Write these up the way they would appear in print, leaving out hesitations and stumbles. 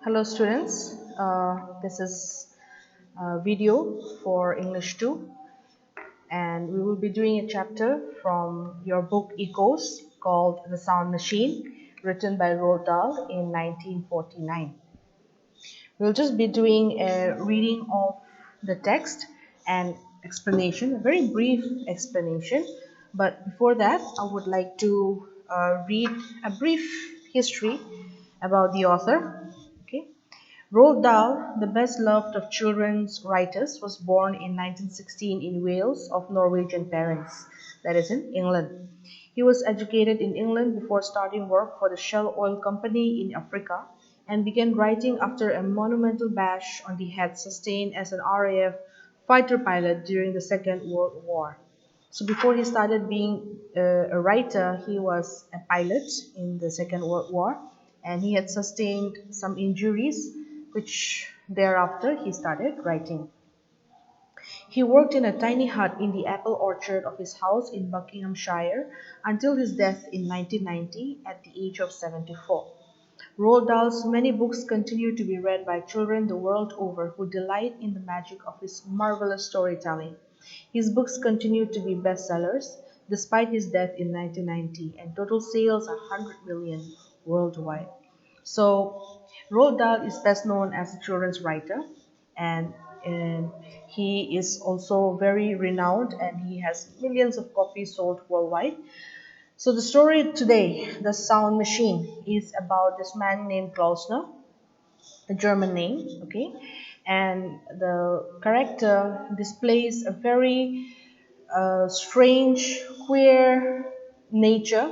Hello students, this is a video for English 2 and we will be doing a chapter from your book Echoes called The Sound Machine, written by Roald Dahl in 1949. We'll just be doing a reading of the text and explanation, a very brief explanation. But before that, I would like to read a brief history about the author. Okay. Roald Dahl, the best loved of children's writers, was born in 1916 in Wales of Norwegian parents, that is in England. He was educated in England before starting work for the Shell Oil Company in Africa and began writing after a monumental bash on the head sustained as an RAF fighter pilot during the Second World War. So before he started being a writer, he was a pilot in the Second World War, and he had sustained some injuries, which thereafter he started writing. He worked in a tiny hut in the apple orchard of his house in Buckinghamshire until his death in 1990 at the age of 74. Roald Dahl's many books continue to be read by children the world over who delight in the magic of his marvelous storytelling. His books continue to be bestsellers despite his death in 1990, and total sales are 100 million worldwide. So, Roald Dahl is best known as a children's writer, and, and he is also very renowned, and he has millions of copies sold worldwide. So the story today, The Sound Machine, is about this man named Klausner, a German name, okay? And the character displays a very strange, queer nature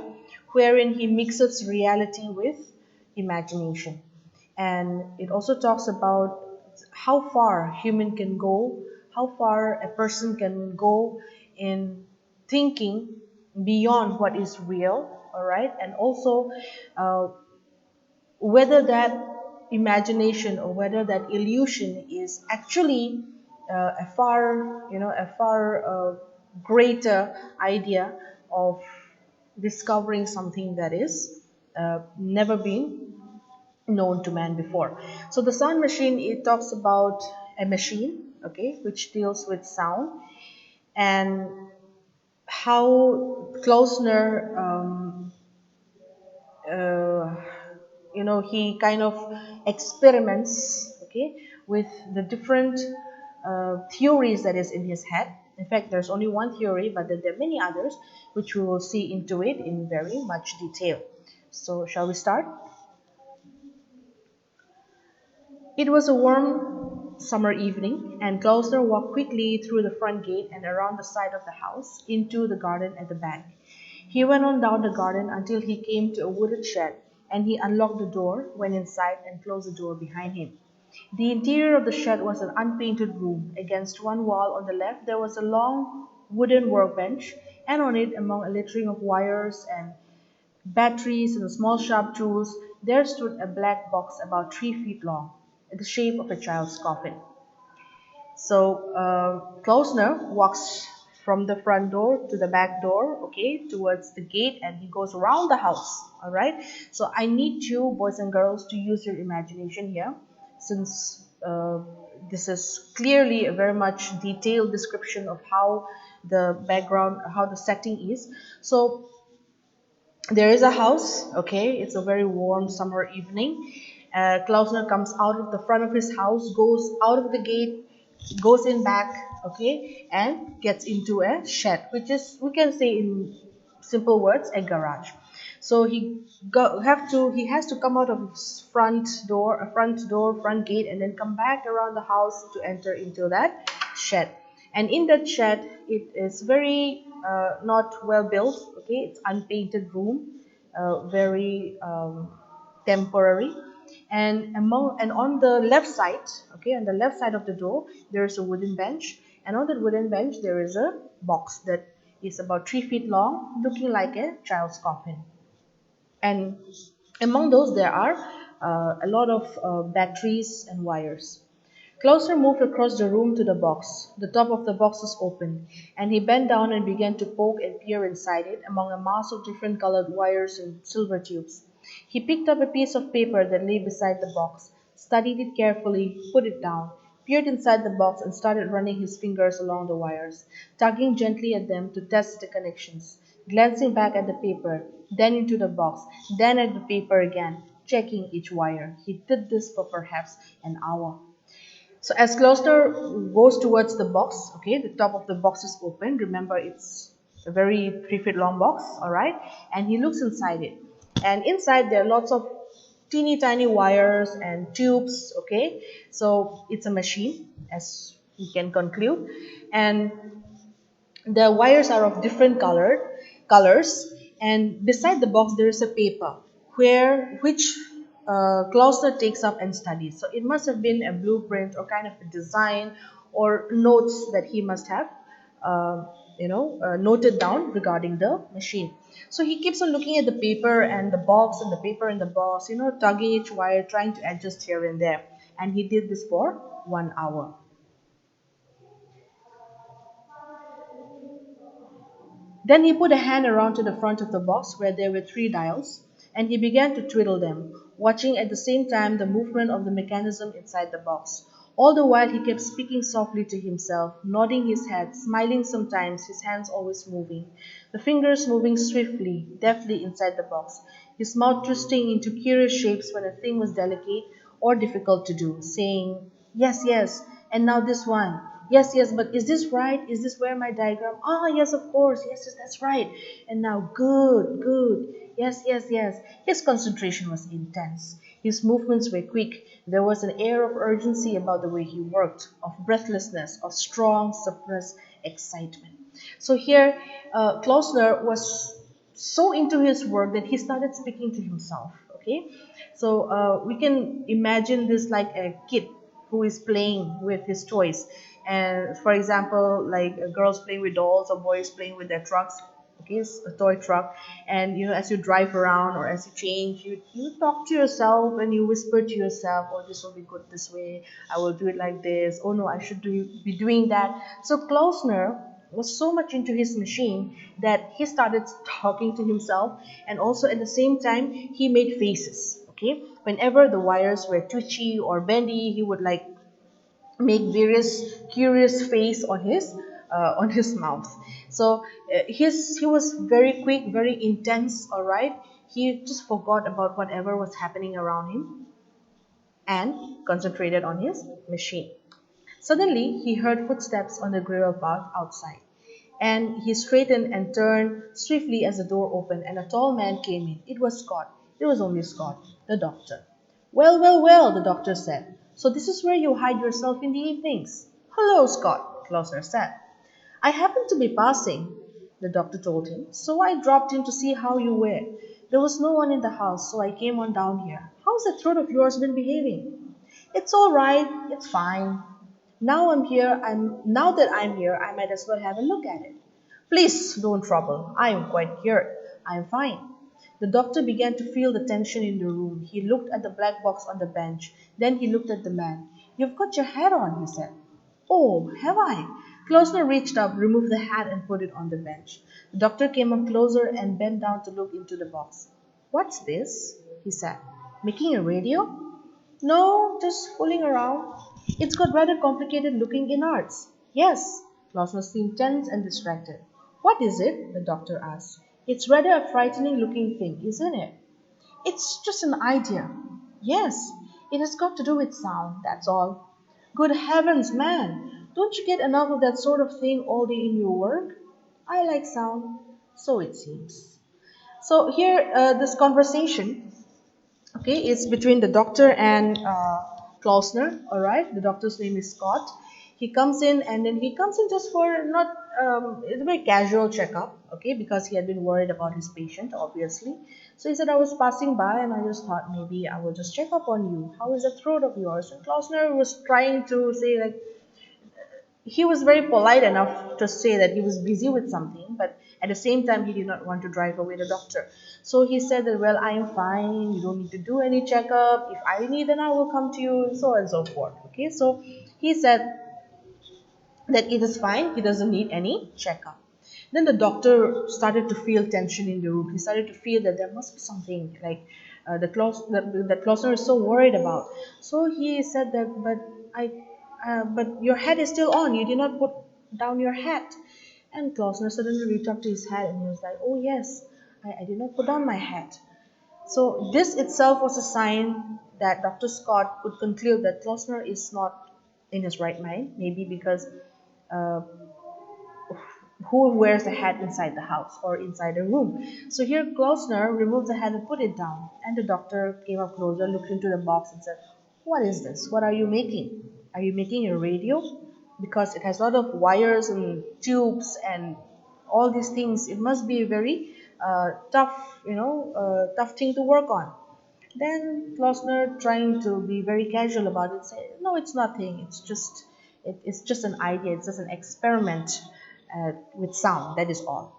wherein he mixes reality with imagination. And it also talks about how far human can go, how far a person can go in thinking beyond what is real, all right? And also uh, whether that imagination or whether that illusion is actually a far greater idea of discovering something that is never been known to man before. So the sound machine, it talks about a machine, okay, which deals with sound, and how Klausner uh, he kind of experiments, okay, with the different theories that is in his head. In fact, there's only one theory, but then there are many others which we will see into it in very much detail. So shall we start? It was a warm summer evening, and Klausner walked quickly through the front gate and around the side of the house into the garden at the back. He went on down the garden until he came to a wooden shed, and he unlocked the door, went inside, and closed the door behind him. The interior of the shed was an unpainted room. Against one wall on the left there was a long wooden workbench, and on it, among a littering of wires and batteries and small sharp tools, there stood a black box about 3 feet long, in the shape of a child's coffin. So Klausner walks from the front door to the back door, okay, towards the gate, and he goes around the house. All right. So I need you, boys and girls, to use your imagination here, since this is clearly a very much detailed description of how the background, how the setting is. So there is a house, okay, it's a very warm summer evening. Klausner comes out of the front of his house, goes out of the gate, goes in back, okay, and gets into a shed, which is, we can say in simple words, a garage. So he has to come out of his front gate, and then come back around the house to enter into that shed. And in that shed, it is very not well built, okay, it's unpainted room, very temporary. And on the left side, okay, on the left side of the door, there is a wooden bench, and on that wooden bench there is a box that is about 3 feet long, looking like a child's coffin. And among those there are a lot of batteries and wires. Klausner moved across the room to the box. The top of the box was open, and he bent down and began to poke and peer inside it among a mass of different colored wires and silver tubes. He picked up a piece of paper that lay beside the box, studied it carefully, put it down, peered inside the box, and started running his fingers along the wires, tugging gently at them to test the connections, glancing back at the paper, then into the box, then at the paper again, checking each wire. He did this for perhaps an hour. So as Klausner goes towards the box, okay, the top of the box is open. Remember, it's a very 3 feet long box, all right, and he looks inside it, and inside there are lots of teeny tiny wires and tubes. Okay, so it's a machine, as we can conclude, and the wires are of different colors, and beside the box there is a paper which Klausner takes up and studies. So it must have been a blueprint or kind of a design or notes that he must have noted down regarding the machine. So he keeps on looking at the paper and the box and the paper and the box, tugging each wire, trying to adjust here and there. And he did this for 1 hour. Then he put a hand around to the front of the box where there were three dials, and he began to twiddle them, watching at the same time the movement of the mechanism inside the box. All the while he kept speaking softly to himself, nodding his head, smiling sometimes, his hands always moving, the fingers moving swiftly, deftly inside the box, his mouth twisting into curious shapes when a thing was delicate or difficult to do, saying, "Yes, yes, and now this one. Yes, yes, but is this right? Is this where my diagram? Ah, yes, of course. Yes, yes, that's right. And now, good, good. Yes, yes, yes." His concentration was intense. His movements were quick. There was an air of urgency about the way he worked, of breathlessness, of strong, suppressed excitement. So here, Klausner was so into his work that he started speaking to himself. Okay, so we can imagine this like a kid who is playing with his toys, and for example, like girls playing with dolls or boys playing with their trucks. Okay, it's a toy truck, and as you drive around or as you change, you talk to yourself and you whisper to yourself, "Oh, this will be good this way. I will do it like this. Oh no, I should be doing that." So Klausner was so much into his machine that he started talking to himself, and also at the same time he made faces. Okay, whenever the wires were twitchy or bendy, he would like make various curious face on his mouth. So he was very quick, very intense. All right, he just forgot about whatever was happening around him and concentrated on his machine. Suddenly, he heard footsteps on the gravel path outside, and he straightened and turned swiftly as the door opened, and a tall man came in. It was Scott. It was only Scott, the doctor. "Well, well, well," the doctor said. "So this is where you hide yourself in the evenings?" "Hello, Scott," Klausner said. "I happened to be passing," the doctor told him, "so I dropped in to see how you were. There was no one in the house, so I came on down here. How's that throat of yours been behaving?" "It's all right. It's fine. Now that I'm here, I might as well have a look at it." "Please don't trouble. I am quite cured. I am fine." The doctor began to feel the tension in the room. He looked at the black box on the bench. Then he looked at the man. "You've got your hat on," he said. "Oh, have I?" Klausner reached up, removed the hat, and put it on the bench. The doctor came up closer and bent down to look into the box. "What's this?" he said. "Making a radio?" "No, just fooling around. It's got rather complicated looking innards." "Yes." Klausner seemed tense and distracted. "What is it?" the doctor asked. "It's rather a frightening looking thing, isn't it?" "It's just an idea." "Yes, it has got to do with sound, that's all." "Good heavens, man! Don't you get enough of that sort of thing all day in your work?" "I like sound." "So it seems." So here, this conversation, okay, it's between the doctor and Klausner. All right, the doctor's name is Scott. He comes in, and then he comes in just for not it's a very casual checkup, okay, because he had been worried about his patient, obviously. So he said, "I was passing by and I just thought maybe I will just check up on you. How is the throat of yours?" And Klausner was trying to say, like, he was very polite enough to say that he was busy with something, but at the same time, he did not want to drive away the doctor. So he said that, "Well, I am fine. You don't need to do any checkup. If I need, then I will come to you," and so on and so forth. Okay, so he said that it is fine. He doesn't need any checkup. Then the doctor started to feel tension in the room. He started to feel that there must be something like that Klausner is so worried about. So he said that, but your hat is still on. You did not put down your hat. And Klausner suddenly reached up to his hat and he was like, oh yes, I did not put down my hat. So this itself was a sign that Dr. Scott could conclude that Klausner is not in his right mind, maybe because uh, who wears a hat inside the house or inside a room. So here Klausner removed the hat and put it down, and the doctor came up closer, looked into the box and said, what is this? What are you making? Are you making a radio? Because it has a lot of wires and tubes and all these things. It must be a very tough thing to work on. Then Klausner, trying to be very casual about it, said, "No, it's nothing. It's just an idea. It's just an experiment with sound. That is all."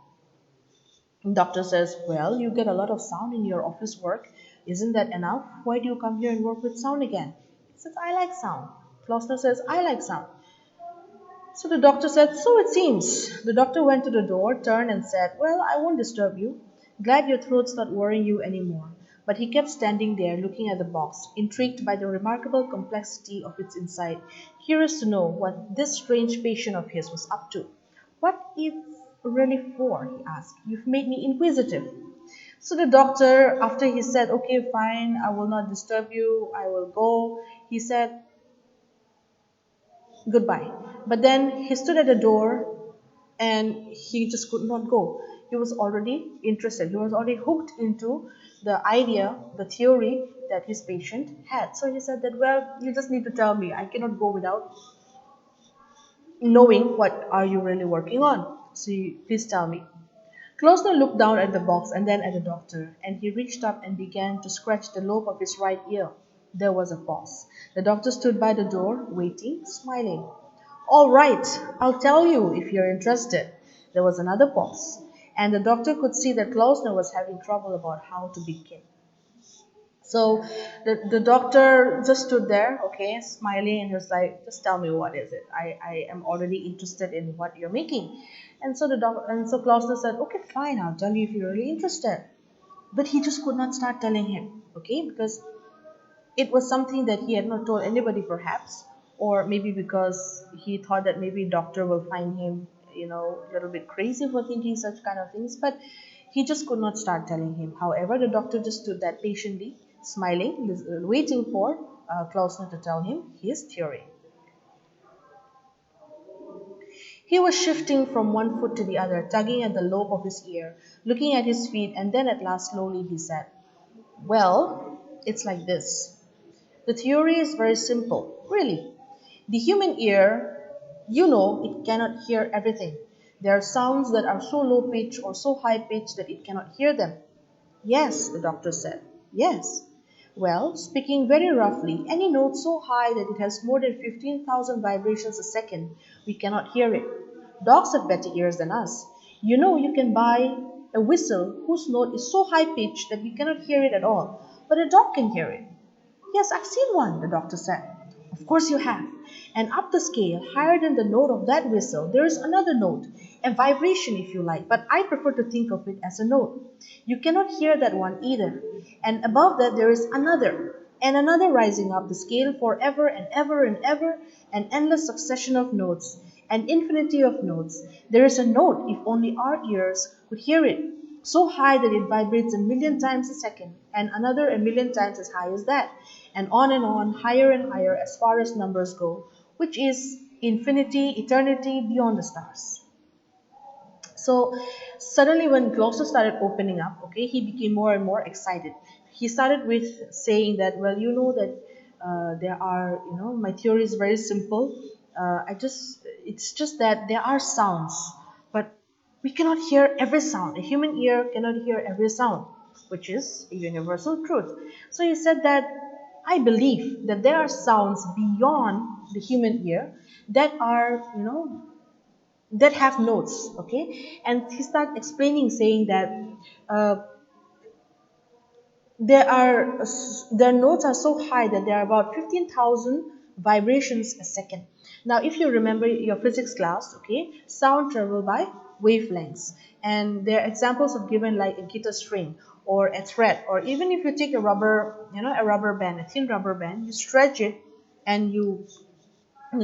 And doctor says, "Well, you get a lot of sound in your office work. Isn't that enough? Why do you come here and work with sound again?" He says, "I like sound." Klausner says, "I like sound." So the doctor said, "So it seems." The doctor went to the door, turned and said, "Well, I won't disturb you. Glad your throat's not worrying you anymore." But he kept standing there looking at the box, intrigued by the remarkable complexity of its inside, curious to know what this strange patient of his was up to. "What it's really for?" he asked. "You've made me inquisitive." So the doctor, after he said, "Okay, fine, I will not disturb you, I will go," he said, "Goodbye." But then he stood at the door and he just could not go. He was already interested, he was already hooked into the idea, the theory that his patient had. So he said that, "Well, you just need to tell me. I cannot go without knowing what are you really working on. So please tell me." Klausner looked down at the box and then at the doctor, and he reached up and began to scratch the lobe of his right ear. There was a pause. The doctor stood by the door, waiting, smiling. "All right, I'll tell you if you're interested." There was another pause, and the doctor could see that Klausner was having trouble about how to begin. So the doctor just stood there, okay, smiling, and was like, "Just tell me, what is it? I am already interested in what you're making." And so Klausner said, "Okay, fine, I'll tell you if you're really interested." But he just could not start telling him, okay, because it was something that he had not told anybody perhaps, or maybe because he thought that maybe doctor will find him, a little bit crazy for thinking such kind of things, but he just could not start telling him. However, the doctor just stood there patiently, smiling, waiting for Klausner to tell him his theory. He was shifting from one foot to the other, tugging at the lobe of his ear, looking at his feet, and then at last slowly he said, "Well, it's like this. The theory is very simple, really. The human ear, it cannot hear everything. There are sounds that are so low pitched or so high pitched that it cannot hear them." "Yes," the doctor said. "Yes." "Well, speaking very roughly, any note so high that it has more than 15,000 vibrations a second, we cannot hear it. Dogs have better ears than us. You can buy a whistle whose note is so high pitched that we cannot hear it at all, but a dog can hear it." "Yes, I've seen one," the doctor said. "Of course you have. And up the scale, higher than the note of that whistle, there is another note, a vibration if you like, but I prefer to think of it as a note. You cannot hear that one either. And above that there is another, and another rising up the scale forever and ever and ever, an endless succession of notes, an infinity of notes. There is a note, if only our ears could hear it, so high that it vibrates a million times a second, and another a million times as high as that, and on, higher and higher as far as numbers go, which is infinity, eternity, beyond the stars." So suddenly when Gloucester started opening up, okay, he became more and more excited. He started with saying that, "Well, there are, my theory is very simple. It's just that there are sounds, but we cannot hear every sound. A human ear cannot hear every sound, which is a universal truth." So he said that, "I believe that there are sounds beyond the human ear that are, that have notes." Okay, and he started explaining, saying that uh, their notes are so high that there are about 15,000 vibrations a second. Now, if you remember your physics class, okay, sound travel by wavelengths, and there are examples of given like a guitar string. or a thread, or even if you take a rubber, a rubber band, a thin rubber band, you stretch it and you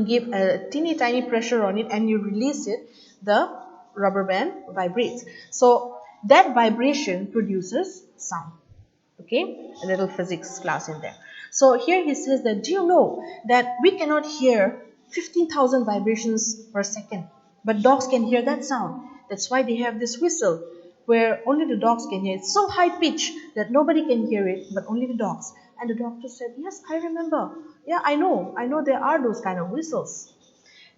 give a teeny tiny pressure on it and you release it, the rubber band vibrates. So that vibration produces sound. Okay, a little physics class in there. So here he says that, do you know that we cannot hear 15,000 vibrations per second, but dogs can hear that sound. That's why they have this whistle where only the dogs can hear it. It's so high pitched that nobody can hear it, but only the dogs. And the doctor said, yes, I remember. Yeah, I know there are those kind of whistles.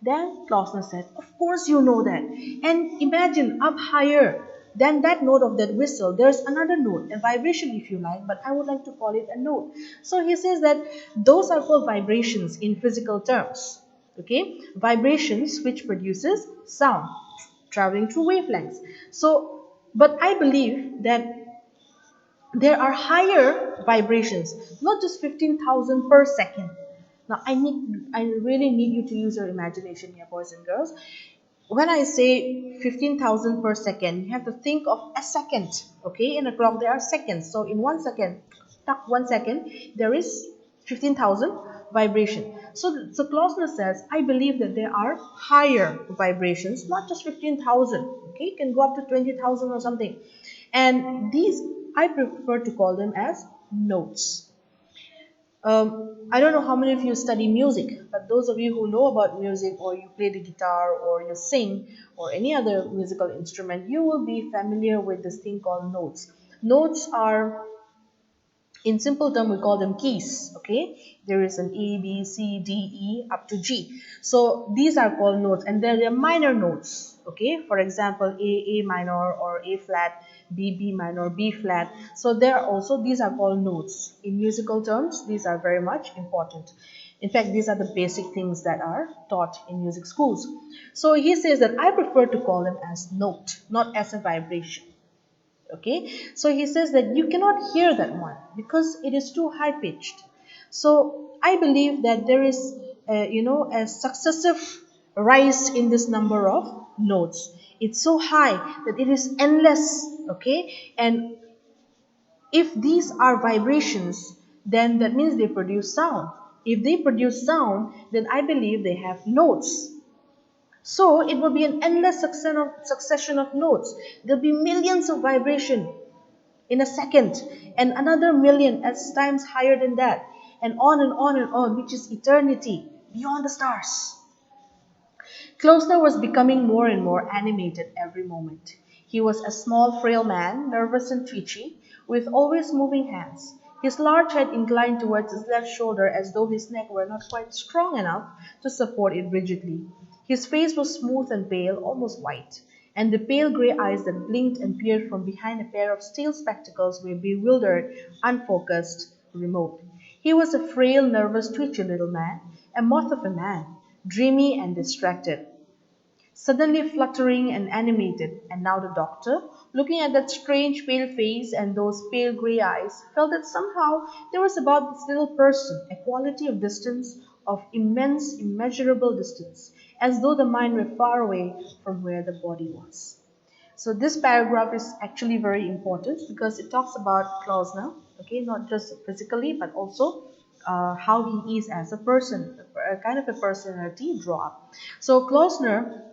Then Klausner said, of course you know that. And imagine up higher than that note of that whistle, there's another note, a vibration if you like, but I would like to call it a note. So he says that those are called vibrations in physical terms. Okay, vibrations which produces sound traveling through wavelengths. So, but I believe that there are higher vibrations, not just 15,000 per second. Now, I really need you to use your imagination here, boys and girls. When I say 15,000 per second, you have to think of a second. Okay, in a clock there are seconds. So in 1 second, tuck 1 second, there is 15,000 vibration. So Klausner says, I believe that there are higher vibrations, not just 15,000. Okay, it can go up to 20,000 or something. And these, I prefer to call them as notes. I don't know how many of you study music, but those of you who know about music, or you play the guitar, or you sing, or any other musical instrument, you will be familiar with this thing called notes. Notes are, in simple term, we call them keys. Okay, there is an A, B, C, D, E up to G. So these are called notes, and they're minor notes. Okay, for example, A minor, or A flat, B minor, B flat. So there are also, these are called notes. In musical terms, these are very much important. In fact, these are the basic things that are taught in music schools. So he says that I prefer to call them as note, not as a vibration. Okay, so he says that you cannot hear that one because it is too high pitched. So I believe that there is a successive rise in this number of notes. It's so high that it is endless. Okay, and if these are vibrations, then that means they produce sound. If they produce sound, then I believe they have notes. So it will be an endless succession of notes. There'll be millions of vibration in a second, and another million as times higher than that, and on and on and on, which is eternity beyond the stars. Klausner was becoming more and more animated every moment. He was a small, frail man, nervous and twitchy, with always moving hands. His large head inclined towards his left shoulder as though his neck were not quite strong enough to support it rigidly. His face was smooth and pale, almost white, and the pale grey eyes that blinked and peered from behind a pair of steel spectacles were bewildered, unfocused, remote. He was a frail, nervous, twitchy little man, a moth of a man, dreamy and distracted, suddenly fluttering and animated. And now the doctor, looking at that strange pale face and those pale grey eyes, felt that somehow there was about this little person a quality of distance, of immense, immeasurable distance, as though the mind were far away from where the body was. So this paragraph is actually very important because it talks about Klausner, okay, not just physically but also how he is as a person, a kind of a personality draw up. So Klausner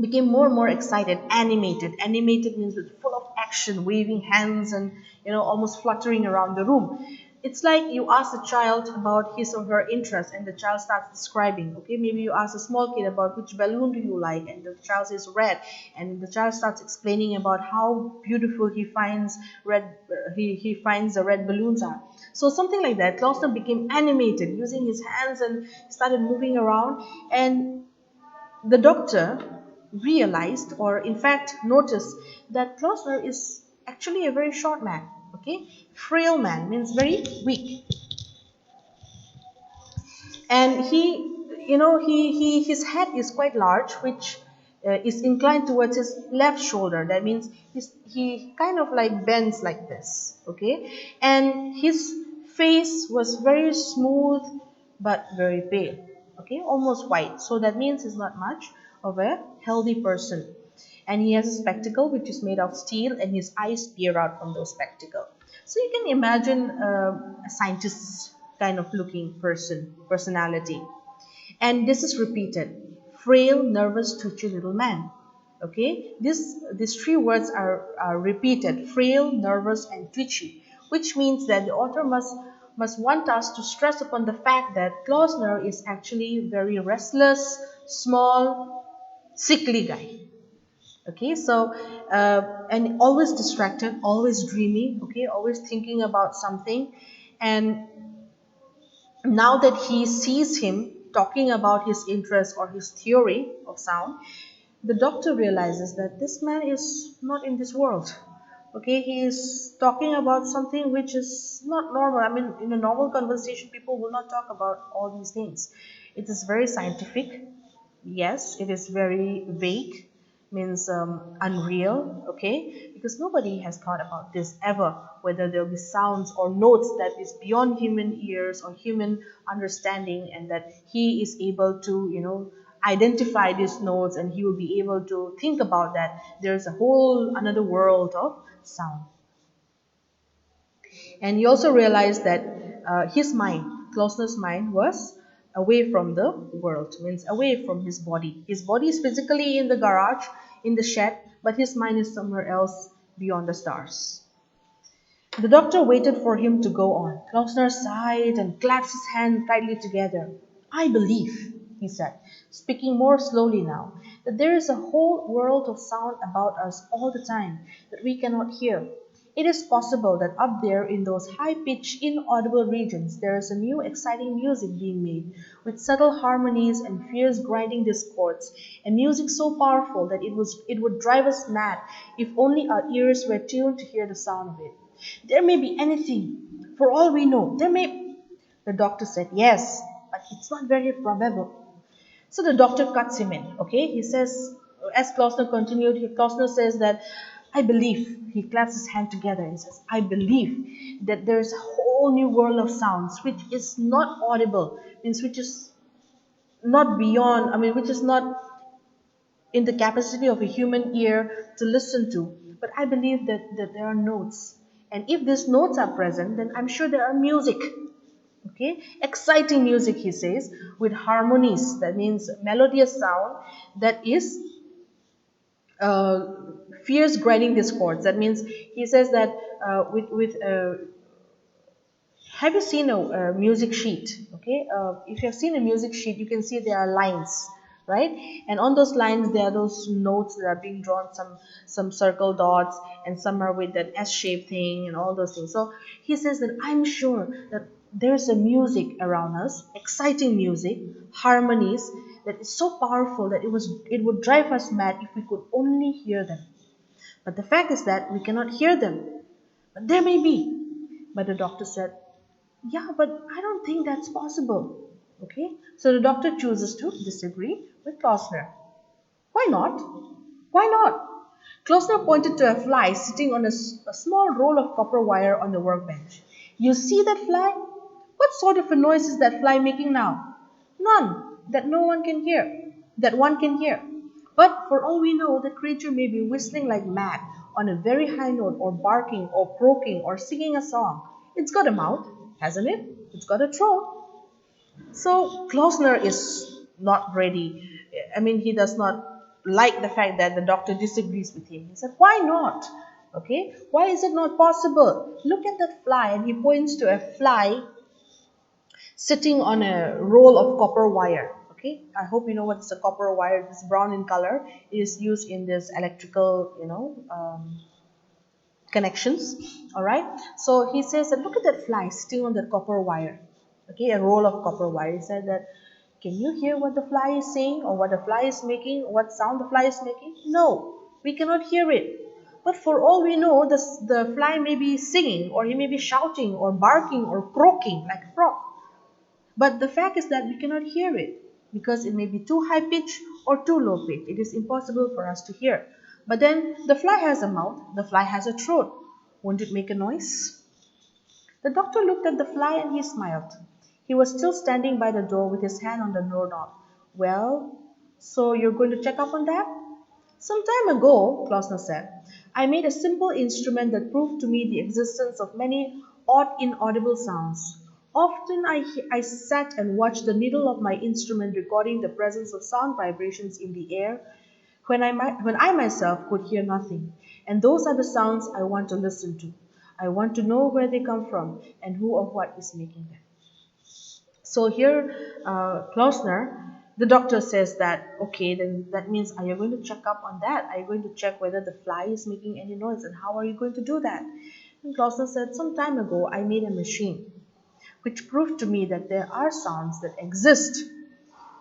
became more and more excited, animated. Animated means with full of action, waving hands and almost fluttering around the room. It's like you ask a child about his or her interest and the child starts describing. Okay, maybe you ask a small kid about which balloon do you like and the child says red, and the child starts explaining about how beautiful he finds red. He finds the red balloons are. So something like that. Klausner became animated, using his hands and started moving around, and the doctor realized, or in fact noticed, that Klausner is actually a very short man. Okay, frail man means very weak, and his head is quite large, which is inclined towards his left shoulder. That means he kind of like bends like this. Okay, and his face was very smooth but very pale. Okay, almost white. So that means he's not much of a healthy person. And he has a spectacle which is made of steel, and his eyes peer out from those spectacle. So you can imagine a scientist kind of looking personality. And this is repeated: frail, nervous, twitchy little man. Okay, these three words are repeated: frail, nervous, and twitchy, which means that the author must want us to stress upon the fact that Klausner is actually very restless, small, sickly guy. Okay, so and always distracted, always dreamy, okay, always thinking about something. And now that he sees him talking about his interest or his theory of sound, the doctor realizes that this man is not in this world. Okay, he is talking about something which is not normal. I mean, in a normal conversation, people will not talk about all these things. It is very scientific. Yes, it is very vague, means unreal, okay? Because nobody has thought about this ever, whether there will be sounds or notes that is beyond human ears or human understanding, and that he is able to, identify these notes, and he will be able to think about that. There's a whole another world of sound. And he also realized that his mind, Klausner's mind, was away from the world, means away from his body. His body is physically in the garage, in the shed, but his mind is somewhere else beyond the stars. The doctor waited for him to go on. Klausner sighed and clasped his hands tightly together. I believe, he said, speaking more slowly now, that there is a whole world of sound about us all the time that we cannot hear. It is possible that up there in those high-pitched, inaudible regions there is a new exciting music being made, with subtle harmonies and fierce grinding discords, and music so powerful that it would drive us mad if only our ears were tuned to hear the sound of it. There may be anything. For all we know, there may. The doctor said, yes, but it's not very probable. So the doctor cuts him in. Okay, he says, as Klausner continued, Klausner says that I believe. He claps his hand together and says, I believe that there's a whole new world of sounds which is not audible, means which is not beyond, I mean, which is not in the capacity of a human ear to listen to. But I believe that there are notes. And if these notes are present, then I'm sure there are music. Okay, exciting music, he says, with harmonies, that means melodious sound that is uh, fierce grinding discords. That means he says that with have you seen a music sheet? Okay, if you have seen a music sheet, you can see there are lines, right? And on those lines, there are those notes that are being drawn, some circle dots, and some are with that S-shaped thing, and all those things. So he says that I'm sure that there's a music around us, exciting music, harmonies that is so powerful that it would drive us mad if we could only hear them. But the fact is that we cannot hear them. But there may be. But the doctor said, yeah, but I don't think that's possible. Okay, so the doctor chooses to disagree with Klausner. Why not? Why not? Klausner pointed to a fly sitting on a small roll of copper wire on the workbench. You see that fly? What sort of a noise is that fly making now? None that no one can hear, that one can hear. But for all we know, the creature may be whistling like mad on a very high note, or barking, or croaking, or singing a song. It's got a mouth, hasn't it? It's got a throat. So Klausner is not ready. I mean, he does not like the fact that the doctor disagrees with him. He said, why not? Okay, why is it not possible? Look at that fly, and he points to a fly sitting on a roll of copper wire. Okay, I hope you know what is a copper wire. It's brown in color. It is used in this electrical, connections. All right, so he says that look at that fly sitting on that copper wire. Okay, a roll of copper wire. He said that, can you hear what the fly is saying, or what the fly is making, what sound the fly is making? No, we cannot hear it. But for all we know, the fly may be singing, or he may be shouting, or barking, or croaking like a frog. But the fact is that we cannot hear it, because it may be too high pitch or too low pitch. It is impossible for us to hear. But then the fly has a mouth, the fly has a throat. Won't it make a noise? The doctor looked at the fly and he smiled. He was still standing by the door with his hand on the doorknob. Well, so you're going to check up on that? Some time ago, Klausner said, I made a simple instrument that proved to me the existence of many odd inaudible sounds. Often I sat and watched the needle of my instrument recording the presence of sound vibrations in the air when I myself could hear nothing. And those are the sounds I want to listen to. I want to know where they come from and who or what is making them. So here, Klausner, the doctor says that, okay, then that means are you going to check up on that? Are you going to check whether the fly is making any noise and how are you going to do that? And Klausner said, some time ago I made a machine which proved to me that there are sounds that exist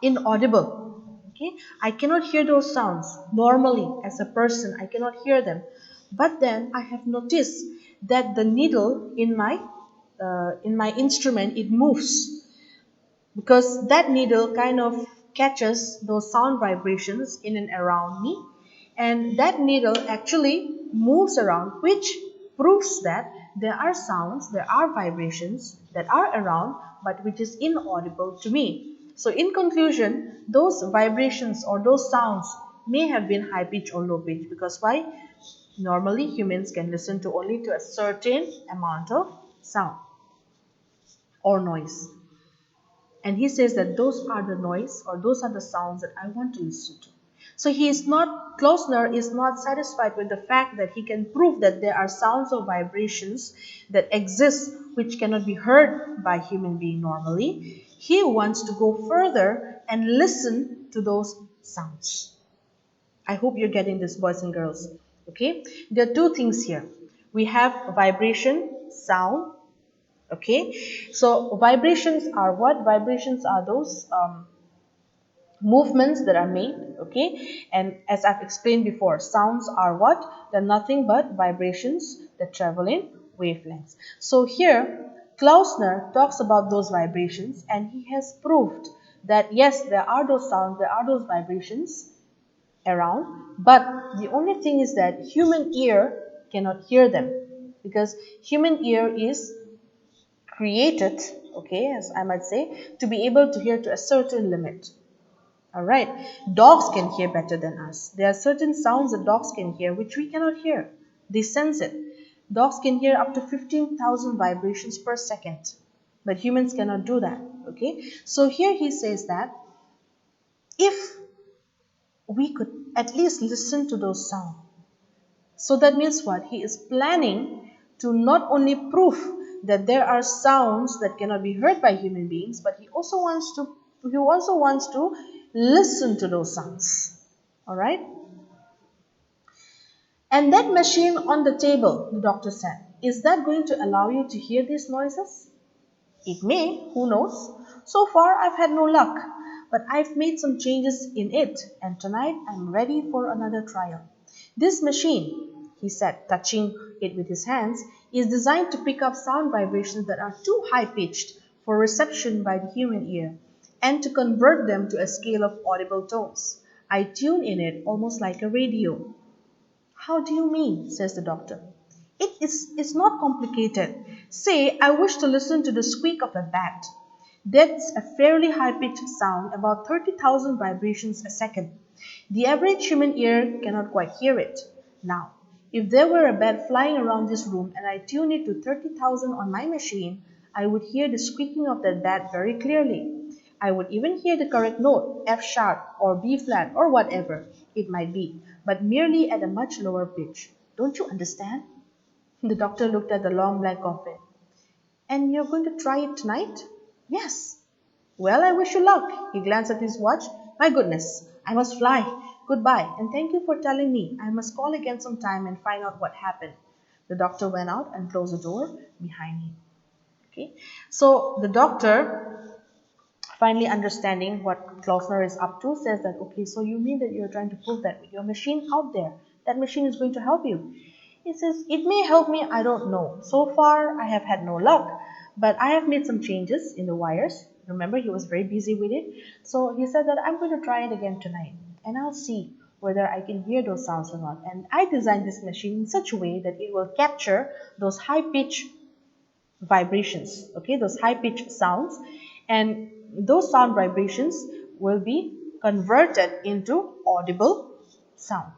inaudible. Okay, I cannot hear those sounds normally as a person. I cannot hear them, but then I have noticed that the needle in my instrument, it moves because that needle kind of catches those sound vibrations in and around me, and that needle actually moves around, which proves that there are sounds, there are vibrations that are around but which is inaudible to me. So in conclusion, those vibrations or those sounds may have been high pitch or low pitch, because why? Normally humans can listen to only to a certain amount of sound or noise. And he says that those are the noise or those are the sounds that I want to listen to. So Klausner is not satisfied with the fact that he can prove that there are sounds or vibrations that exist which cannot be heard by human being normally. He wants to go further and listen to those sounds. I hope you're getting this, boys and girls. Okay, there are two things here. We have vibration, sound. Okay, so vibrations are what? Vibrations are those movements that are made. Okay, and as I've explained before, sounds are what? They're nothing but vibrations that travel in wavelengths. So here Klausner talks about those vibrations, and he has proved that yes, there are those sounds, there are those vibrations around, but the only thing is that human ear cannot hear them, because human ear is created, okay, as I might say, to be able to hear to a certain limit. All right, dogs can hear better than us. There are certain sounds that dogs can hear which we cannot hear. They sense it. Dogs can hear up to 15,000 vibrations per second, but humans cannot do that. Okay, so here he says that if we could at least listen to those sounds, so that means what? He is planning to not only prove that there are sounds that cannot be heard by human beings, but he also wants to listen to those sounds. All right? And that machine on the table, the doctor said, is that going to allow you to hear these noises? It may, who knows? So far, I've had no luck, but I've made some changes in it, and tonight I'm ready for another trial. This machine, he said, touching it with his hands, is designed to pick up sound vibrations that are too high-pitched for reception by the human ear, and to convert them to a scale of audible tones. I tune in it almost like a radio. How do you mean? Says the doctor. It's not complicated. Say, I wish to listen to the squeak of a bat. That's a fairly high-pitched sound, about 30,000 vibrations a second. The average human ear cannot quite hear it. Now, if there were a bat flying around this room and I tune it to 30,000 on my machine, I would hear the squeaking of that bat very clearly. I would even hear the correct note, F sharp or B flat or whatever it might be, but merely at a much lower pitch. Don't you understand? The doctor looked at the long black coffin. And you're going to try it tonight? Yes. Well, I wish you luck. He glanced at his watch. My goodness, I must fly. Goodbye, and thank you for telling me. I must call again sometime and find out what happened. The doctor went out and closed the door behind him. Okay, so the doctor, finally understanding what Klausner is up to, says that, okay, so you mean that you're trying to prove that with your machine out there, that machine is going to help you? He says, it may help me, I don't know. So far, I have had no luck, but I have made some changes in the wires. Remember, he was very busy with it. So he said that I'm going to try it again tonight, and I'll see whether I can hear those sounds or not. And I designed this machine in such a way that it will capture those high-pitched vibrations, okay, those high-pitched sounds, and those sound vibrations will be converted into audible sound.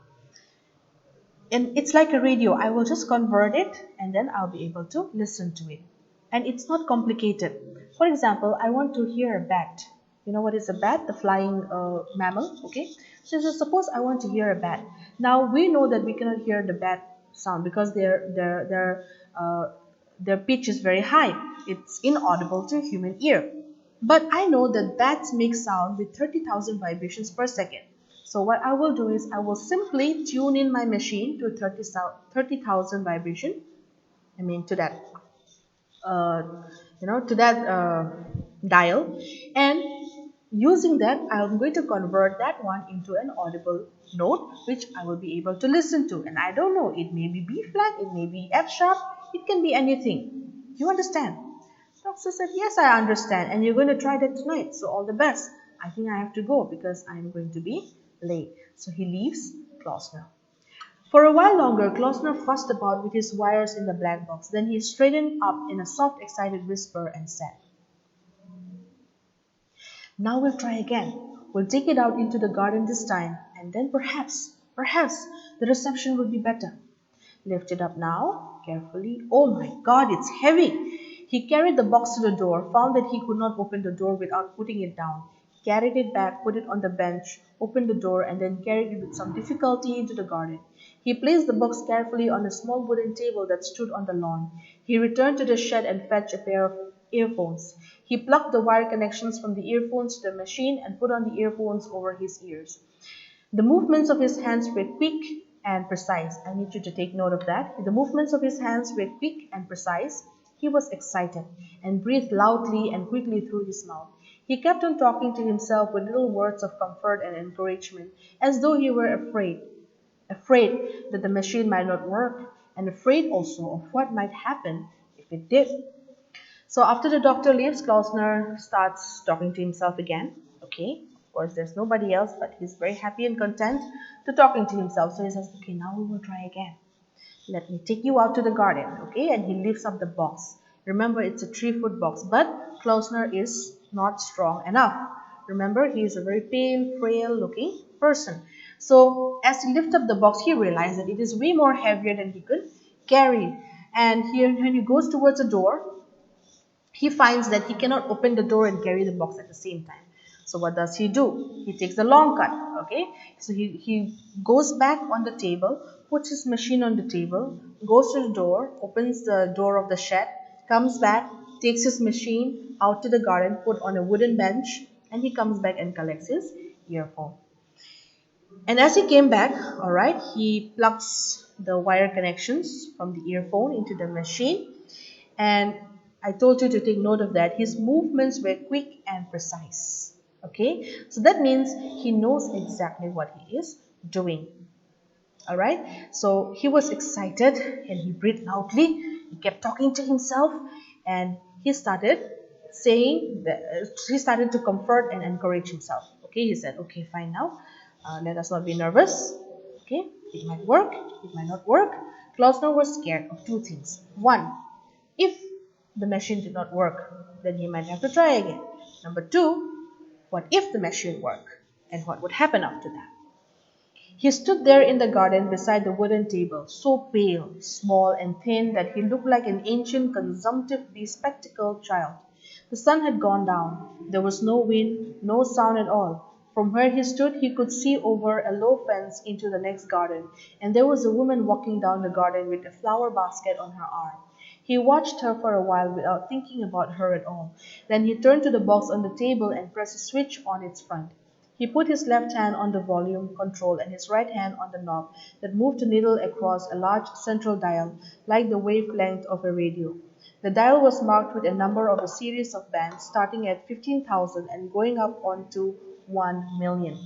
And it's like a radio. I will just convert it and then I'll be able to listen to it. And it's not complicated. For example, I want to hear a bat. You know what is a bat? The flying mammal. Okay. So suppose I want to hear a bat. Now we know that we cannot hear the bat sound because their pitch is very high. It's inaudible to human ear. But I know that bats make sound with 30,000 vibrations per second. So what I will do is I will simply tune in my machine to 30,000 vibration. I mean to that, uh, to that dial, and using that I'm going to convert that one into an audible note which I will be able to listen to. And I don't know, it may be B flat, it may be F sharp, it can be anything. You understand? Doctor said, yes, I understand, and you're going to try that tonight, so all the best. I think I have to go because I'm going to be late. So he leaves Klausner. For a while longer, Klausner fussed about with his wires in the black box. Then he straightened up in a soft, excited whisper and said, now we'll try again. We'll take it out into the garden this time, and then perhaps, the reception will be better. Lift it up now, carefully. Oh my God, it's heavy. He carried the box to the door, found that he could not open the door without putting it down. Carried it back, put it on the bench, opened the door, and then carried it with some difficulty into the garden. He placed the box carefully on a small wooden table that stood on the lawn. He returned to the shed and fetched a pair of earphones. He plucked the wire connections from the earphones to the machine and put on the earphones over his ears. The movements of his hands were quick and precise. I need you to take note of that. The movements of his hands were quick and precise. He was excited and breathed loudly and quickly through his mouth. He kept on talking to himself with little words of comfort and encouragement, as though he were afraid that the machine might not work, and afraid also of what might happen if it did. So after the doctor leaves, Klausner starts talking to himself again. Okay, of course, there's nobody else, but he's very happy and content to talking to himself. So he says, okay, now we will try again. Let me take you out to the garden. Okay, and he lifts up the box. Remember, it's a 3-foot box, but Klausner is not strong enough. Remember, he is a very pale, frail looking person. So as he lifts up the box, he realized that it is way more heavier than he could carry. And here, when he goes towards the door, he finds that he cannot open the door and carry the box at the same time. So what does he do? He takes the long cut. Okay, so he goes back on the table, puts his machine on the table, goes to the door, opens the door of the shed, comes back, takes his machine out to the garden, put on a wooden bench, and he comes back and collects his earphone. And as he came back, all right, he plugs the wire connections from the earphone into the machine. And I told you to take note of that. His movements were quick and precise. Okay, so that means he knows exactly what he is doing. All right, so he was excited and he breathed loudly. He kept talking to himself and he started saying that he started to comfort and encourage himself. Okay, he said, okay, fine now. Let us not be nervous. Okay, it might work, it might not work. Klausner was scared of two things. One, if the machine did not work, then he might have to try again. Number two, what if the machine worked? And what would happen after that? He stood there in the garden beside the wooden table, so pale, small, and thin that he looked like an ancient, consumptive, bespectacled child. The sun had gone down. There was no wind, no sound at all. From where he stood, he could see over a low fence into the next garden, and there was a woman walking down the garden with a flower basket on her arm. He watched her for a while without thinking about her at all. Then he turned to the box on the table and pressed a switch on its front. He put his left hand on the volume control and his right hand on the knob that moved the needle across a large central dial, like the wavelength of a radio. The dial was marked with a number of a series of bands starting at 15,000 and going up onto 1,000,000.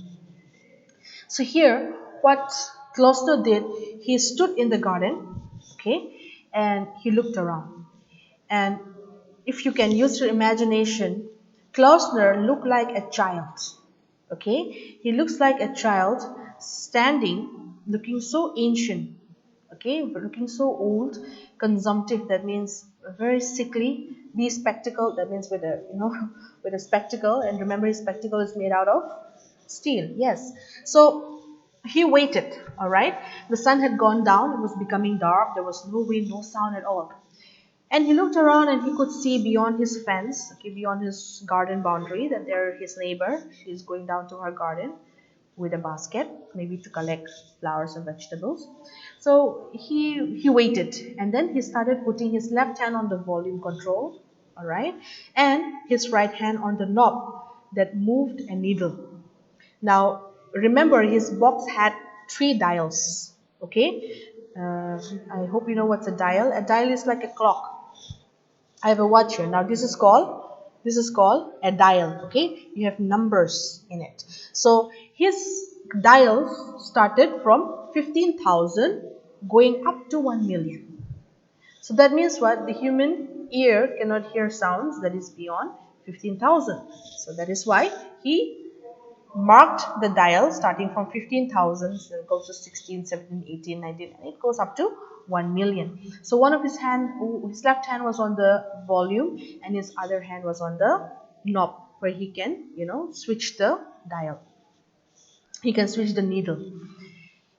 So here, what Gloucester did, he stood in the garden, okay, and he looked around. And if you can use your imagination, Klausner looked like a child. Okay, he looks like a child standing, looking so ancient. Okay, but looking so old, consumptive. That means very sickly. Be spectacle. That means with a with a spectacle. And remember, his spectacle is made out of steel. Yes. So He waited, all right? The sun had gone down, it was becoming dark, there was no wind, no sound at all. And he looked around and he could see beyond his fence, okay, beyond his garden boundary, that there his neighbor, she's going down to her garden with a basket, maybe to collect flowers and vegetables. So he waited, and then he started putting his left hand on the volume control, all right, and his right hand on the knob that moved a needle. Now, remember, his box had three dials. Okay, I hope you know what's a dial. A dial is like a clock. I have a watch here. Now, this is called a dial. Okay, you have numbers in it. So his dials started from 15,000 going up to 1,000,000. So that means what? The human ear cannot hear sounds that is beyond 15,000. So that is why he marked the dial starting from 15,000, then goes to 16, 17, 18, 19, and it goes up to 1,000,000. So one of his left hand was on the volume and his other hand was on the knob where he can, switch the dial. He can switch the needle.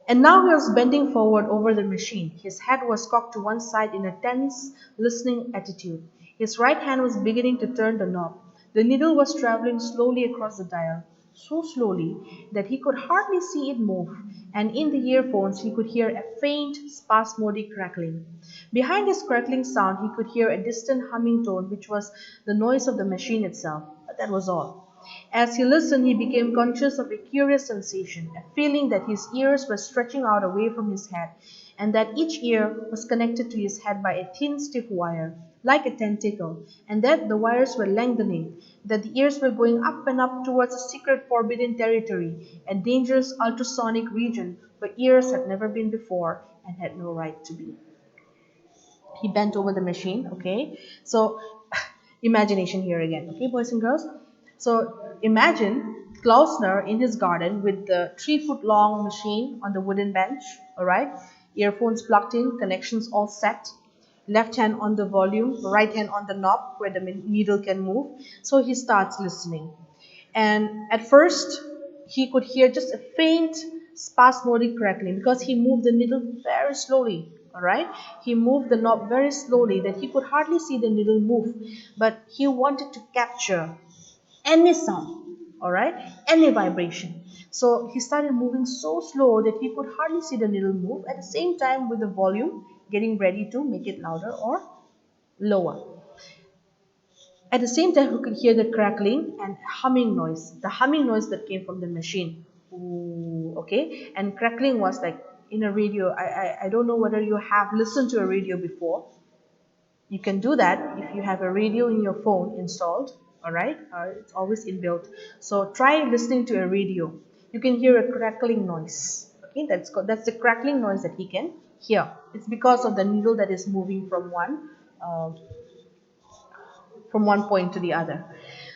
And now he was bending forward over the machine. His head was cocked to one side in a tense, listening attitude. His right hand was beginning to turn the knob. The needle was traveling slowly across the dial, so slowly that he could hardly see it move, and in the earphones he could hear a faint, spasmodic crackling. Behind this crackling sound, he could hear a distant humming tone, which was the noise of the machine itself, but that was all. As he listened, he became conscious of a curious sensation, a feeling that his ears were stretching out away from his head, and that each ear was connected to his head by a thin, stiff wire, like a tentacle, and that the wires were lengthening, that the ears were going up and up towards a secret forbidden territory, a dangerous ultrasonic region where ears had never been before and had no right to be. He bent over the machine, okay? So, imagination here again, okay, boys and girls? So, imagine Klausner in his garden with the 3-foot long machine on the wooden bench, all right? Earphones plugged in, connections all set. Left hand on the volume, right hand on the knob where the needle can move. So he starts listening. And at first, he could hear just a faint spasmodic crackling because he moved the needle very slowly. All right, he moved the knob very slowly that he could hardly see the needle move, but he wanted to capture any sound, all right, any vibration. So he started moving so slow that he could hardly see the needle move, at the same time with the volume getting ready to make it louder or lower. At the same time, we could hear the crackling and humming noise, the humming noise that came from the machine. Ooh, okay, and crackling was like in a radio. I don't know whether you have listened to a radio before. You can do that if you have a radio in your phone installed. All right, it's always inbuilt. So try listening to a radio. You can hear a crackling noise. Okay, that's the crackling noise that he can hear. It's because of the needle that is moving uh, from one point to the other.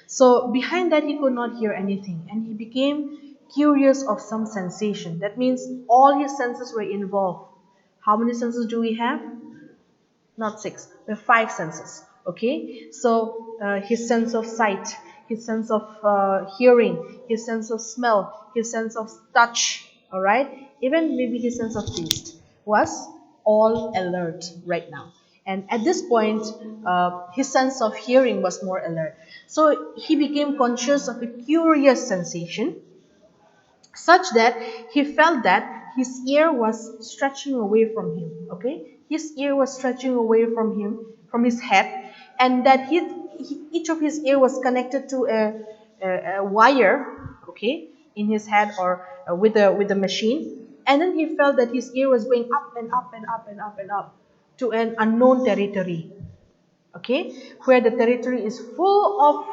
So behind that, he could not hear anything, and he became curious of some sensation. That means all his senses were involved. How many senses do we have? Not six. We have five senses. Okay, so his sense of sight, his sense of hearing, his sense of smell, his sense of touch. All right, even maybe his sense of taste was all alert right now. And at this point, his sense of hearing was more alert. So he became conscious of a curious sensation, such that he felt that his ear was stretching away from him. Okay, his ear was stretching away from him, from his head, and that each of his ear was connected to a wire, okay, in his head or with the machine. And then he felt that his ear was going up and up and up and up and up to an unknown territory, okay, where the territory is full of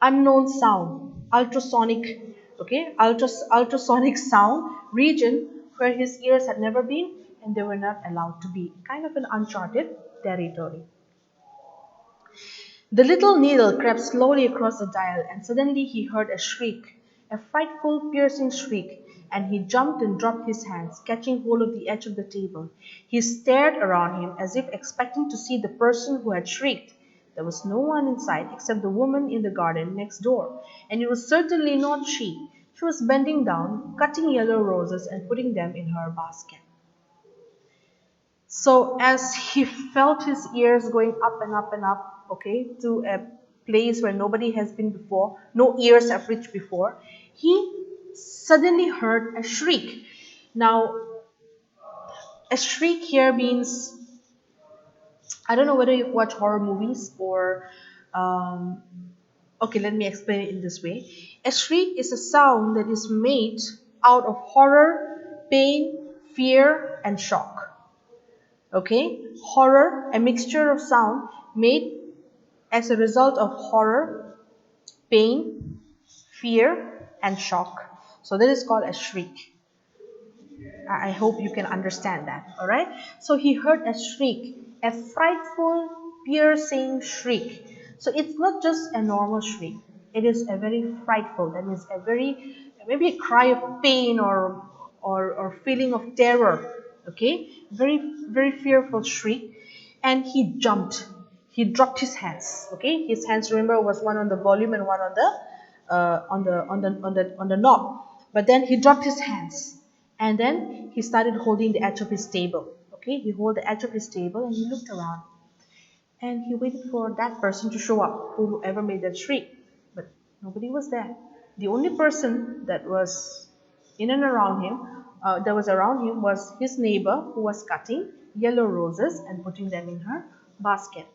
unknown sound, ultrasonic, okay, ultrasonic sound region where his ears had never been and they were not allowed to be, kind of an uncharted territory. The little needle crept slowly across the dial, and suddenly he heard a shriek, a frightful, piercing shriek, and he jumped and dropped his hands, catching hold of the edge of the table. He stared around him as if expecting to see the person who had shrieked. There was no one in sight except the woman in the garden next door, and it was certainly not she. She was bending down, cutting yellow roses and putting them in her basket. So as he felt his ears going up and up and up, okay, to a place where nobody has been before, no ears have reached before, he suddenly heard a shriek. Now, a shriek here means, I don't know whether you've watched horror movies or, um, okay, let me explain it in this way. A shriek is a sound that is made out of horror, pain, fear, and shock. Okay, horror, a mixture of sound made as a result of horror, pain, fear, and shock. So that is called a shriek. I hope you can understand that. All right. So he heard a shriek, a frightful, piercing shriek. So it's not just a normal shriek. It is a very frightful. That means a very, maybe a cry of pain or feeling of terror. Okay. Very very fearful shriek, and he jumped. He dropped his hands. Okay. His hands, remember, was one on the volume and one on the on the knob. But then he dropped his hands, and then he started holding the edge of his table. Okay, he held the edge of his table and he looked around and he waited for that person to show up, whoever made that shriek. But nobody was there. The only person that was in and around him, was his neighbor who was cutting yellow roses and putting them in her basket.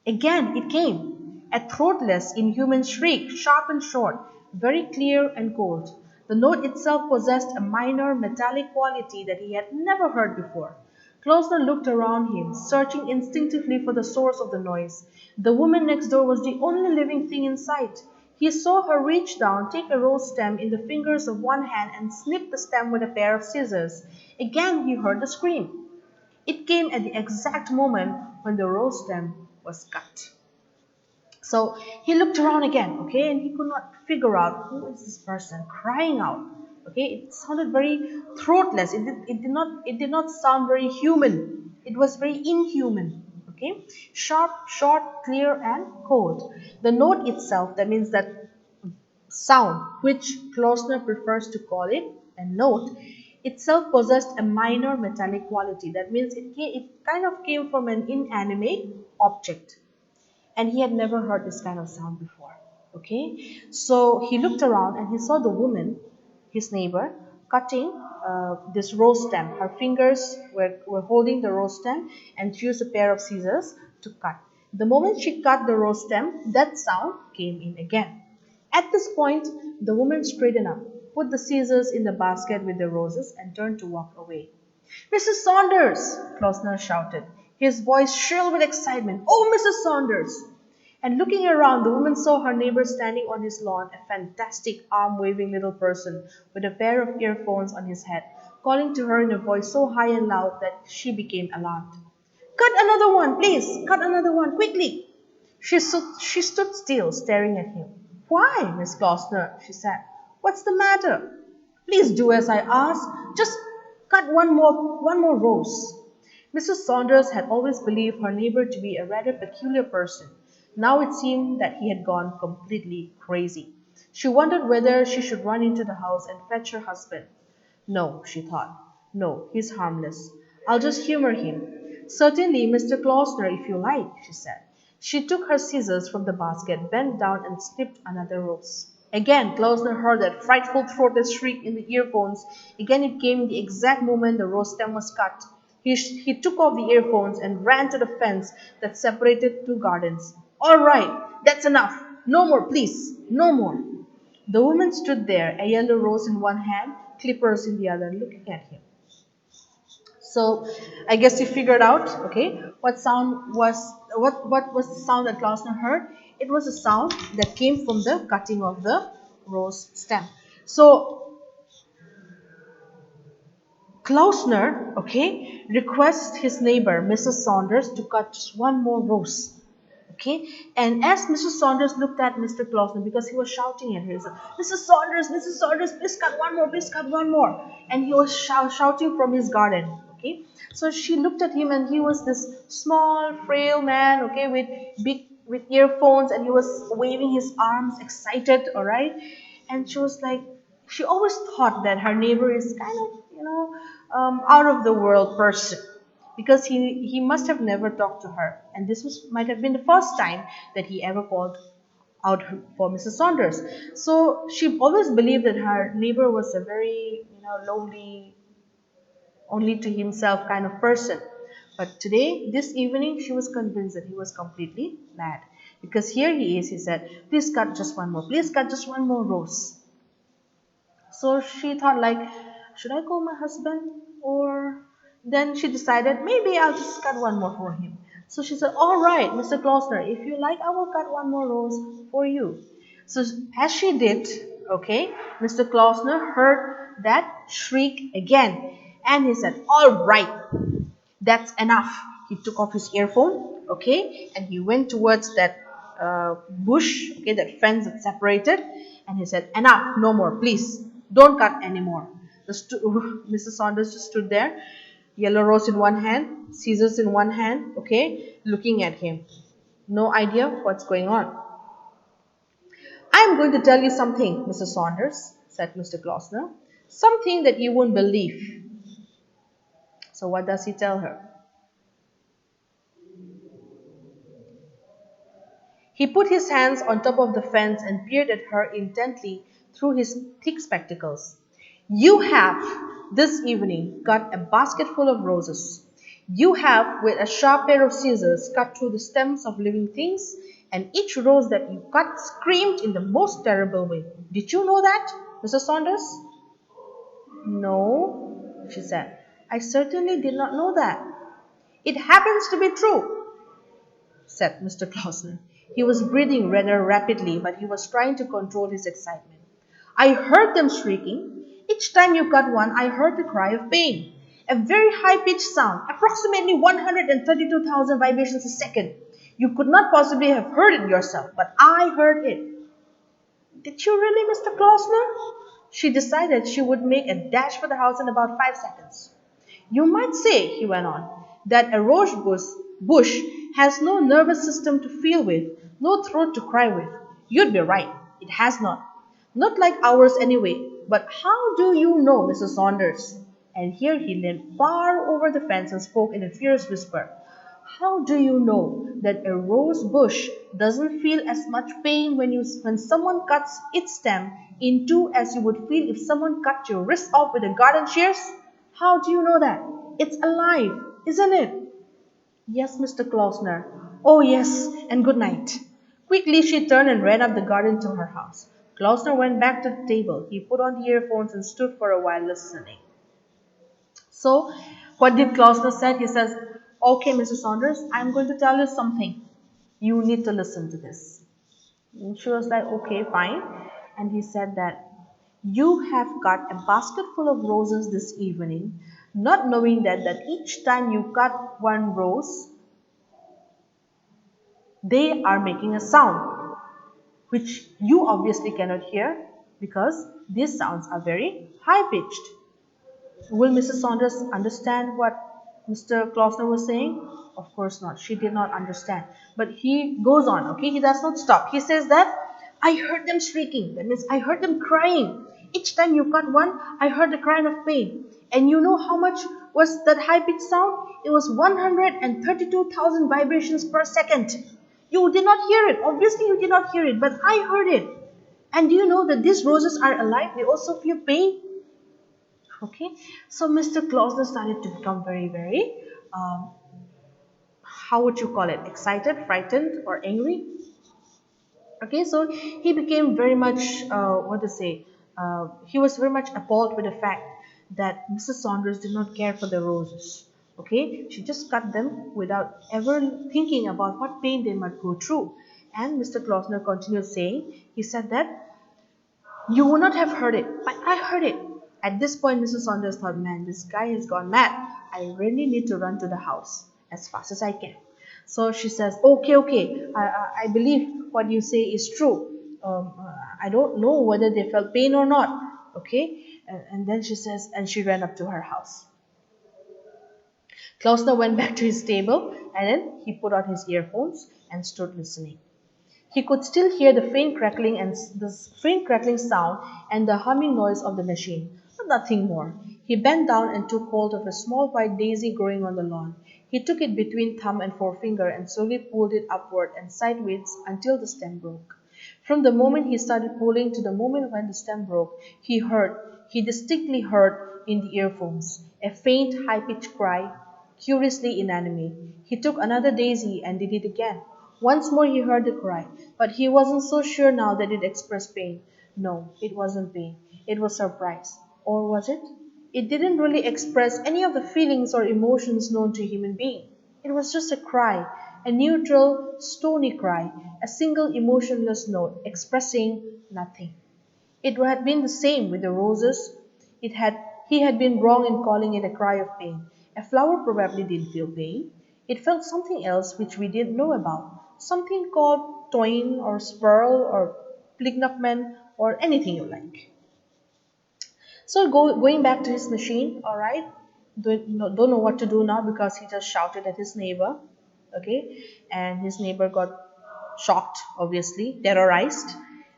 Again it came, a throatless, inhuman shriek, sharp and short, very clear and cold. The note itself possessed a minor metallic quality that he had never heard before. Klausner looked around him, searching instinctively for the source of the noise. The woman next door was the only living thing in sight. He saw her reach down, take a rose stem in the fingers of one hand, and snip the stem with a pair of scissors. Again he heard the scream. It came at the exact moment when the rose stem was cut. So he looked around again, okay, and he could not figure out who is this person crying out. Okay, it sounded very throatless. It did not sound very human. It was very inhuman. Okay, sharp, short, clear, and cold. The note itself, that means that sound, which Klausner prefers to call it a note, itself possessed a minor metallic quality. That means it kind of came from an inanimate object, and he had never heard this kind of sound before. Okay, so he looked around and he saw the woman, his neighbor, cutting this rose stem. Her fingers were holding the rose stem, and she used a pair of scissors to cut. The moment she cut the rose stem, that sound came in again. At this point, the woman straightened up, put the scissors in the basket with the roses, and turned to walk away. "Mrs. Saunders!" Klausner shouted, his voice shrill with excitement. "Oh, Mrs. Saunders!" And looking around, the woman saw her neighbor standing on his lawn, a fantastic arm-waving little person with a pair of earphones on his head, calling to her in a voice so high and loud that she became alarmed. "Cut another one, please! Cut another one, quickly!" She stood still, staring at him. "Why, Miss Klausner?" she said. "What's the matter? Please do as I ask. Just cut one more rose." Mrs. Saunders had always believed her neighbor to be a rather peculiar person. Now it seemed that he had gone completely crazy. She wondered whether she should run into the house and fetch her husband. No, she thought. No, he's harmless. I'll just humor him. Certainly, Mr. Klausner, if you like, she said. She took her scissors from the basket, bent down, and snipped another rose. Again, Klausner heard that frightful throatless shriek in the earphones. Again, it came the exact moment the rose stem was cut. He took off the earphones and ran to the fence that separated two gardens. "All right, that's enough. No more, please. No more." The woman stood there, a yellow rose in one hand, clippers in the other, looking at him. So I guess you figured out, okay, what was the sound that Klausner heard? It was a sound that came from the cutting of the rose stem. So Klausner, okay, requests his neighbor, Mrs. Saunders, to cut just one more rose. Okay, and as Mrs. Saunders looked at Mr. Klausner, because he was shouting at her, he said, Mrs. Saunders, please cut one more, please cut one more. And he was shouting from his garden. Okay, so she looked at him, and he was this small, frail man, okay, with earphones, and he was waving his arms, excited, all right. And she was like, She always thought that her neighbor is kind of, out of the world person, because he must have never talked to her, and this was might have been the first time that he ever called out for Mrs. Saunders. So she always believed that her neighbor was a very, lonely, only to himself kind of person. But today, this evening, she was convinced that he was completely mad. Because here he is, he said, please cut just one more, please cut just one more rose. So she thought like, should I call my husband? Or then she decided, maybe I'll just cut one more for him. So she said, all right, Mr. Klausner, if you like, I will cut one more rose for you. So as she did, okay, Mr. Klausner heard that shriek again. And he said, all right, that's enough. He took off his earphone, okay, and he went towards that bush, okay, that fence that separated, and he said, enough, no more, please, don't cut anymore. Mrs. Saunders just stood there, yellow rose in one hand, scissors in one hand, okay, looking at him. No idea what's going on. I'm going to tell you something, Mrs. Saunders, said Mr. Klausner, something that you won't believe. So what does he tell her? He put his hands on top of the fence and peered at her intently through his thick spectacles. You have, this evening, cut a basket full of roses. You have, with a sharp pair of scissors, cut through the stems of living things, and each rose that you cut screamed in the most terrible way. Did you know that, Mrs. Saunders? No, she said. I certainly did not know that. It happens to be true, said Mr. Clausen. He was breathing rather rapidly, but he was trying to control his excitement. I heard them shrieking. Each time you cut one, I heard the cry of pain. A very high-pitched sound, approximately 132,000 vibrations a second. You could not possibly have heard it yourself, but I heard it. Did you really, Mr. Klausner? She decided she would make a dash for the house in about 5 seconds. You might say, he went on, that a bush has no nervous system to feel with, no throat to cry with. You'd be right, it has not. Not like ours anyway. But how do you know, Mrs. Saunders? And here he leaned far over the fence and spoke in a fierce whisper. How do you know that a rose bush doesn't feel as much pain when someone cuts its stem in two as you would feel if someone cut your wrist off with a garden shears? How do you know that? It's alive, isn't it? Yes, Mr. Klausner. Oh, yes, and good night. Quickly she turned and ran up the garden to her house. Klausner went back to the table. He put on the earphones and stood for a while listening. So, what did Klausner said? He says, okay, Mrs. Saunders, I'm going to tell you something. You need to listen to this. And she was like, okay, fine. And he said that you have cut a basket full of roses this evening, not knowing that each time you cut one rose, they are making a sound, which you obviously cannot hear because these sounds are very high pitched. Will Mrs. Saunders understand what Mr. Klausner was saying? Of course not. She did not understand. But he goes on, okay? He does not stop. He says that, I heard them shrieking. That means I heard them crying. Each time you cut one, I heard the cry of pain. And you know how much was that high-pitched sound? It was 132,000 vibrations per second. You did not hear it. Obviously, you did not hear it. But I heard it. And do you know that these roses are alive? They also feel pain. Okay, so Mr. Klausner started to become very, how would you call it, excited, frightened, or angry. Okay, so he became very much, he was very much appalled with the fact that Mrs. Saunders did not care for the roses. Okay, she just cut them without ever thinking about what pain they might go through. And Mr. Klausner continued saying, he said that you would not have heard it, but I heard it. At this point, Mrs. Saunders thought, man, this guy has gone mad. I really need to run to the house as fast as I can. So she says, okay, I believe what you say is true. I don't know whether they felt pain or not. Okay, and then she says, and she ran up to her house. Klausner went back to his table and then he put on his earphones and stood listening. He could still hear the faint crackling sound and the humming noise of the machine, but nothing more. He bent down and took hold of a small white daisy growing on the lawn. He took it between thumb and forefinger and slowly pulled it upward and sideways until the stem broke. From the moment he started pulling to the moment when the stem broke, he distinctly heard in the earphones a faint, high-pitched cry, curiously inanimate. He took another daisy and did it again. Once more he heard the cry, but he wasn't so sure now that it expressed pain. No, it wasn't pain. It was surprise. Or was it? It didn't really express any of the feelings or emotions known to a human being. It was just a cry, a neutral, stony cry, a single emotionless note expressing nothing. It had been the same with the roses. It had He had been wrong in calling it a cry of pain. A flower probably didn't feel pain. It felt something else which we didn't know about. Something called toin or spurl or plignukmen or anything you like. So going back to his machine, all right, don't know what to do now because he just shouted at his neighbor, okay, and his neighbor got shocked, obviously, terrorized,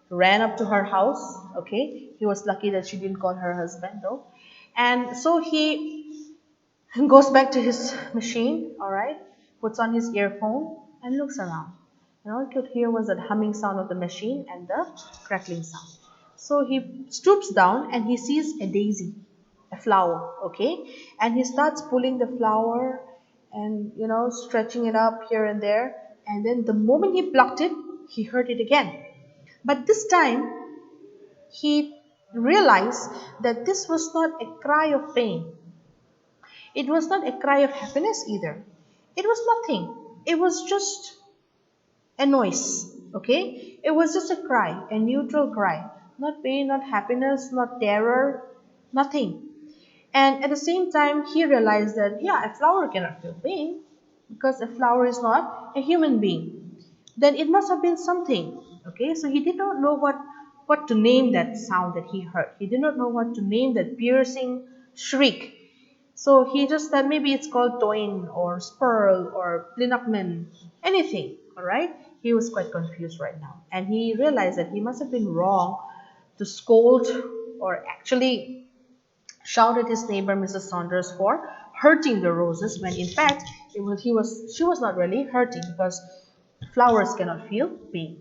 ran up to her house, okay. He was lucky that she didn't call her husband though, and so he goes back to his machine, all right, puts on his earphone and looks around. And all he could hear was that humming sound of the machine and the crackling sound. So he stoops down and he sees a daisy, a flower, okay? And he starts pulling the flower and, stretching it up here and there. And then the moment he plucked it, he heard it again. But this time, he realized that this was not a cry of pain. It was not a cry of happiness either. It was nothing. It was just a noise. Okay? It was just a cry, a neutral cry. Not pain, not happiness, not terror, nothing. And at the same time, he realized that, yeah, a flower cannot feel pain because a flower is not a human being. Then it must have been something. Okay? So he did not know what to name that sound that he heard. He did not know what to name that piercing shriek. So he just said maybe it's called toin or spurl or plinakmen, anything, all right? He was quite confused right now. And he realized that he must have been wrong to scold or actually shout at his neighbor Mrs. Saunders for hurting the roses when in fact she was not really hurting because flowers cannot feel pain.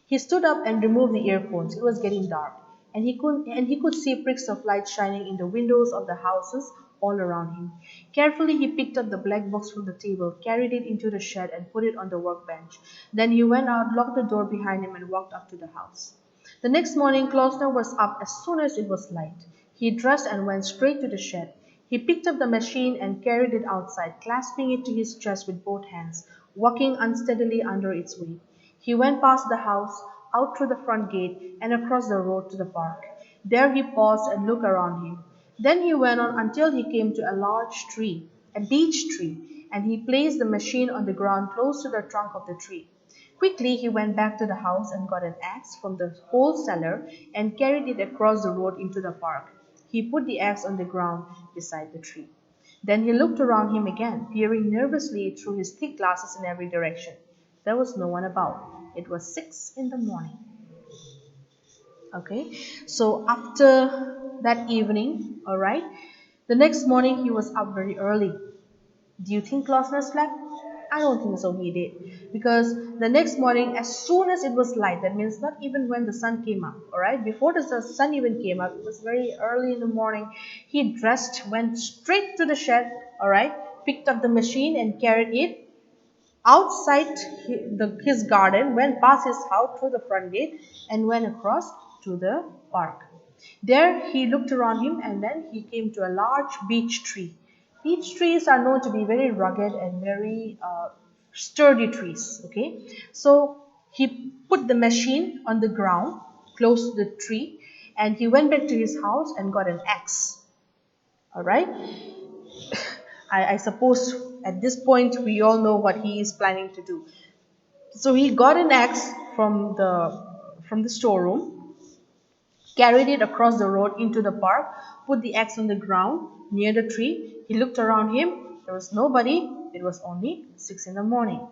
He stood up and removed the earphones. It was getting dark, and he could see pricks of light shining in the windows of the houses all around him. Carefully he picked up the black box from the table, carried it into the shed, and put it on the workbench. Then he went out, locked the door behind him, and walked up to the house. The next morning Klausner was up as soon as it was light. He dressed and went straight to the shed. He picked up the machine and carried it outside, clasping it to his chest with both hands, walking unsteadily under its weight. He went past the house, out through the front gate, and across the road to the park. There he paused and looked around him. Then he went on until he came to a large tree, a beech tree, and he placed the machine on the ground close to the trunk of the tree. Quickly he went back to the house and got an axe from the coal cellar and carried it across the road into the park. He put the axe on the ground beside the tree. Then he looked around him again, peering nervously through his thick glasses in every direction. There was no one about. It was 6 in the morning. Okay, so after that evening, all right, the next morning he was up very early. Do you think Klausner slept? I don't think so he did. Because the next morning, as soon as it was light, that means not even when the sun came up, alright? Before the sun even came up, it was very early in the morning. He dressed, went straight to the shed, alright? Picked up the machine and carried it outside his garden, went past his house through the front gate and went across to the park. There he looked around him and then he came to a large beech tree. Beech trees are known to be very rugged and very sturdy trees. Okay, so he put the machine on the ground close to the tree and he went back to his house and got an axe. All right. I suppose at this point we all know what he is planning to do. So he got an axe from the storeroom, carried it across the road into the park, put the axe on the ground near the tree. He looked around him. There was nobody. It was only 6 in the morning.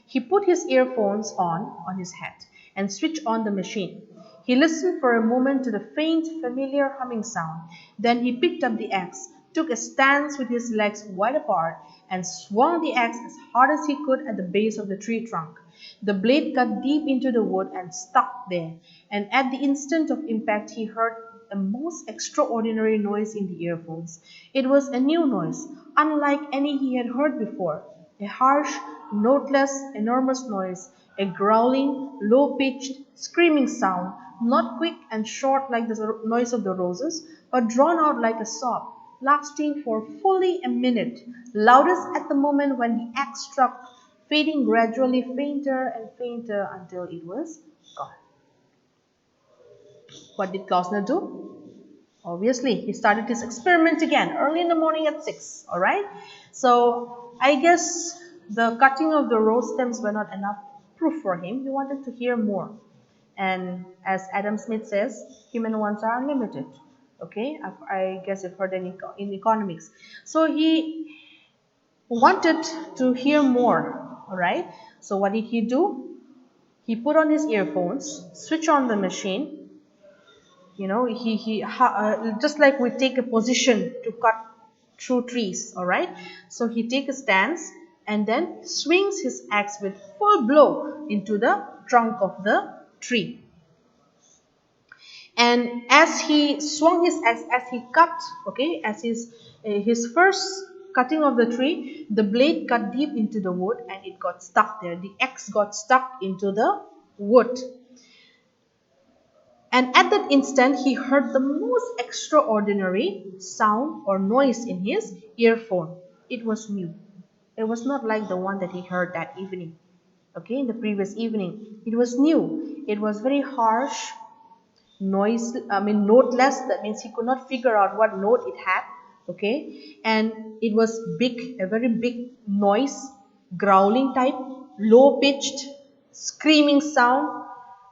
He put his earphones on his head and switched on the machine. He listened for a moment to the faint, familiar humming sound. Then he picked up the axe, took a stance with his legs wide apart, and swung the axe as hard as he could at the base of the tree trunk. The blade cut deep into the wood and stuck there, and at the instant of impact he heard a most extraordinary noise in the earphones. It was a new noise, unlike any he had heard before. A harsh, noteless, enormous noise, a growling, low-pitched, screaming sound, not quick and short like the noise of the roses, but drawn out like a sob, lasting for fully a minute, loudest at the moment when the axe struck, fading gradually fainter and fainter until it was gone. What did Klausner do? Obviously, he started his experiment again early in the morning at 6. Alright? So, I guess the cutting of the rose stems were not enough proof for him. He wanted to hear more. And as Adam Smith says, human wants are unlimited. Okay? I guess you've heard in economics. So, he wanted to hear more. Alright? So, what did he do? He put on his earphones, switch on the machine, just like we take a position to cut through trees. All right, so he take a stance and then swings his axe with full blow into the trunk of the tree. And as he swung his axe, as he cut, okay, as his first cutting of the tree, the blade cut deep into the wood and it got stuck there. The axe got stuck into the wood. And at that instant, he heard the most extraordinary sound or noise in his earphone. It was new. It was not like the one that he heard that evening. Okay, in the previous evening. It was new. It was very harsh, noteless. That means he could not figure out what note it had. Okay, and it was big, a very big noise, growling type, low pitched, screaming sound,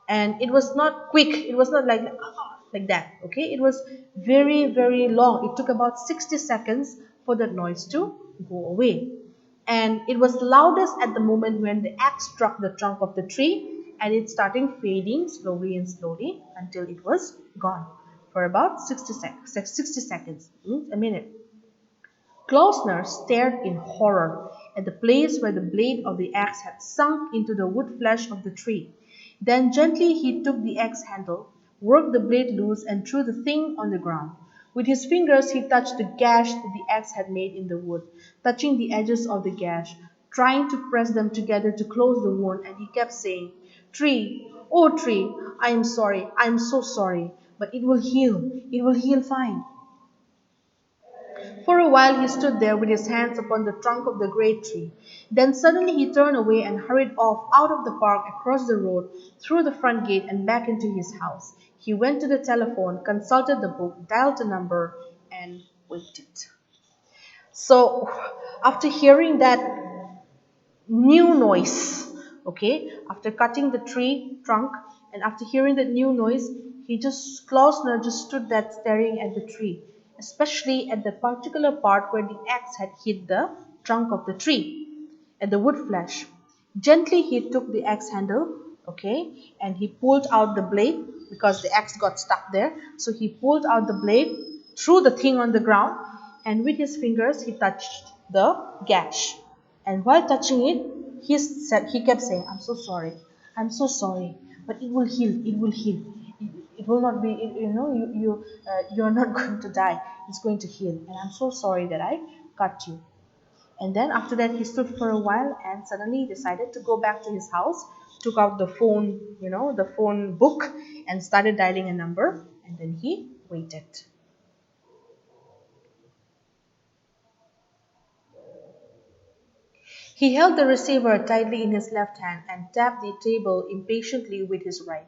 and it was not quick. It was not like that. Okay, it was very long. It took about 60 seconds for that noise to go away, and it was loudest at the moment when the axe struck the trunk of the tree, and it started fading slowly and slowly until it was gone for about 60 seconds, a minute. Klausner stared in horror at the place where the blade of the axe had sunk into the wood flesh of the tree. Then gently he took the axe handle, worked the blade loose, and threw the thing on the ground. With his fingers he touched the gash that the axe had made in the wood, touching the edges of the gash, trying to press them together to close the wound, and he kept saying, "Tree, oh tree, I am sorry, I am so sorry, but it will heal fine." For a while he stood there with his hands upon the trunk of the great tree. Then suddenly he turned away and hurried off out of the park, across the road, through the front gate, and back into his house. He went to the telephone, consulted the book, dialed the number, and waited. So, after hearing that new noise, okay, after cutting the tree trunk, and after hearing that new noise, Klausner just stood there staring at the tree, especially at the particular part where the axe had hit the trunk of the tree, at the wood flesh. Gently he took the axe handle, okay, and he pulled out the blade because the axe got stuck there. So he pulled out the blade, threw the thing on the ground, and with his fingers he touched the gash. And while touching it, he kept saying, I'm so sorry, but it will heal, it will heal. It will not be, you're not going to die. It's going to heal. And I'm so sorry that I cut you. And then after that, he stood for a while and suddenly decided to go back to his house, took out the phone, the phone book, and started dialing a number. And then he waited. He held the receiver tightly in his left hand and tapped the table impatiently with his right.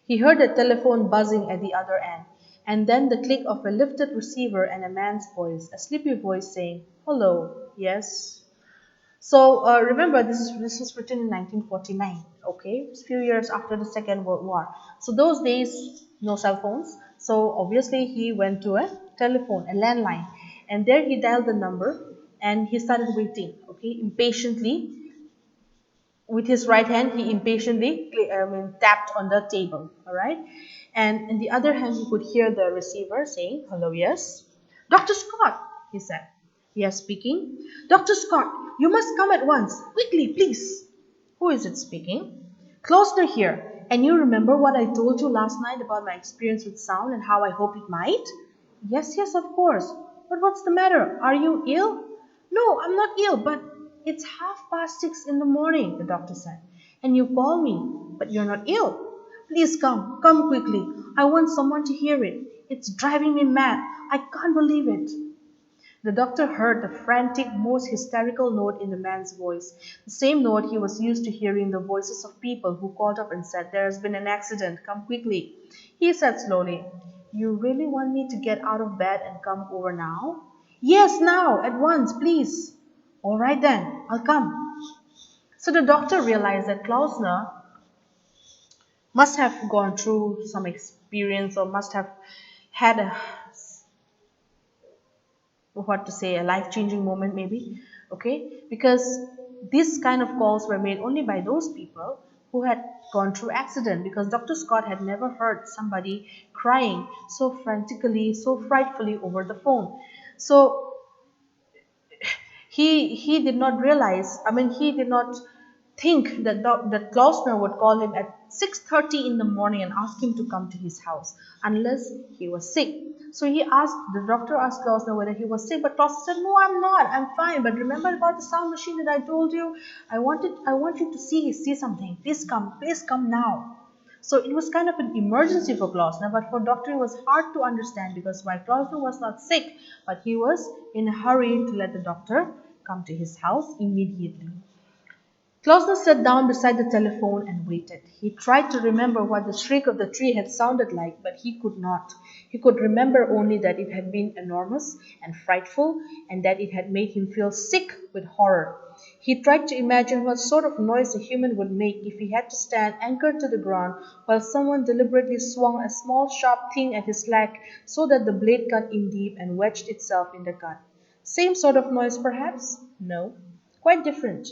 He heard the telephone buzzing at the other end, and then the click of a lifted receiver and a man's voice, a sleepy voice saying, "Hello, yes." So remember, this was written in 1949. Okay, it's a few years after the Second World War. So those days, no cell phones. So obviously he went to a telephone, a landline, and there he dialed the number and he started waiting. Okay, impatiently, with his right hand, he impatiently tapped on the table. All right. And in the other hand, he could hear the receiver saying, "Hello, yes." "Dr. Scott," he said. "Yes, speaking." "Dr. Scott, you must come at once. Quickly, please." "Who is it speaking?" "Klausner here. And you remember what I told you last night about my experience with sound and how I hope it might?" "Yes, yes, of course. But what's the matter? Are you ill?" "No, I'm not ill, but it's 6:30 in the morning," the doctor said. "And you call me, but you're not ill. Please come, come quickly. I want someone to hear it. It's driving me mad. I can't believe it." The doctor heard the frantic, most hysterical note in the man's voice, the same note he was used to hearing in the voices of people who called up and said, "There has been an accident, come quickly." He said slowly, "You really want me to get out of bed and come over now?" "Yes, now, at once, please." "All right then, I'll come." So the doctor realized that Klausner must have gone through some experience or must have had a what to say, a life-changing moment maybe. Okay, because these kind of calls were made only by those people who had gone through accident, because Dr. Scott had never heard somebody crying so frantically, so frightfully over the phone. So he did not realize, he did not think that Klausner would call him at 6:30 in the morning and ask him to come to his house unless he was sick. So the doctor asked Klausner whether he was sick, but Klausner said, "No, I'm not. I'm fine. But remember about the sound machine that I told you? I want you to see something. Please come now." So it was kind of an emergency for Klausner, but for doctor it was hard to understand, because while Klausner was not sick, but he was in a hurry to let the doctor come to his house immediately. Klausner sat down beside the telephone and waited. He tried to remember what the shriek of the tree had sounded like, but he could not. He could remember only that it had been enormous and frightful, and that it had made him feel sick with horror. He tried to imagine what sort of noise a human would make if he had to stand anchored to the ground while someone deliberately swung a small sharp thing at his leg so that the blade cut in deep and wedged itself in the gut. Same sort of noise, perhaps? No. Quite different.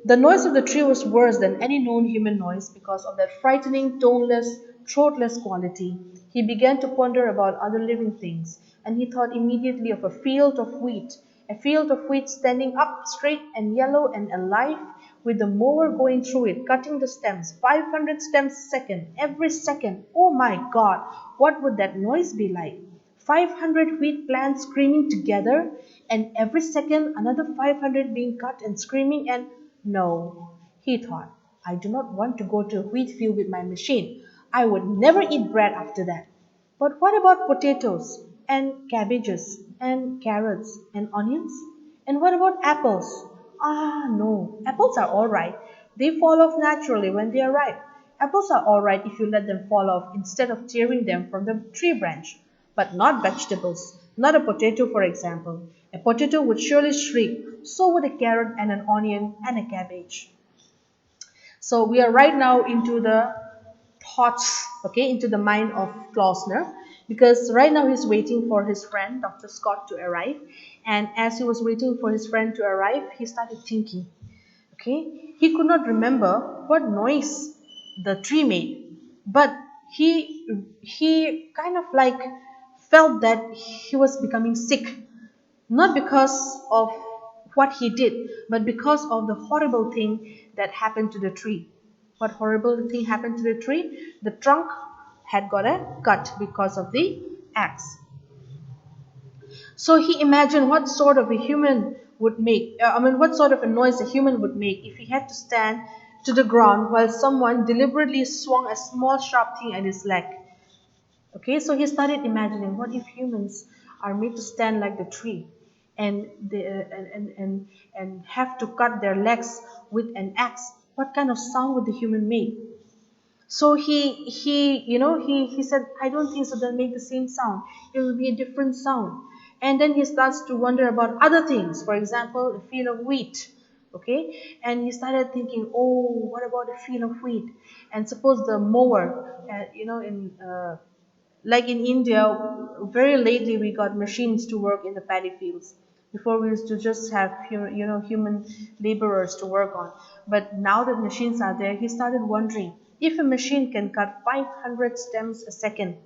The noise of the tree was worse than any known human noise because of that frightening, toneless, throatless quality. He began to ponder about other living things, and he thought immediately of a field of wheat standing up straight and yellow and alive, with the mower going through it, cutting the stems, 500 stems a second, every second. Oh my God, what would that noise be like? 500 wheat plants screaming together, and every second another 500 being cut and screaming. And no, he thought, I do not want to go to a wheat field with my machine. I would never eat bread after that. But what about potatoes and cabbages and carrots and onions? And what about apples? Ah, no, apples are all right. They fall off naturally when they are ripe. Apples are all right if you let them fall off instead of tearing them from the tree branch. But not vegetables. Not a potato, for example. A potato would surely shriek. So would a carrot and an onion and a cabbage. So we are right now into the thoughts, okay, into the mind of Klausner, because right now he's waiting for his friend, Dr. Scott, to arrive. And as he was waiting for his friend to arrive, he started thinking, okay, he could not remember what noise the tree made, but he kind of like felt that he was becoming sick, not because of what he did, but because of the horrible thing that happened to the tree. What horrible thing happened to the tree? The trunk had got a cut because of the axe. So he imagined what sort of a human would make, what sort of a noise a human would make if he had to stand to the ground while someone deliberately swung a small sharp thing at his leg. Okay, so he started imagining, what if humans are made to stand like the tree, and and have to cut their legs with an axe? What kind of sound would the human make? So he said, I don't think so. They'll make the same sound. It will be a different sound. And then he starts to wonder about other things. For example, a field of wheat. Okay, and he started thinking, oh, what about a field of wheat? And suppose the mower, in like in India, very lately we got machines to work in the paddy fields. Before we used to just have human laborers to work on. But now that machines are there, he started wondering if a machine can cut 500 stems a second.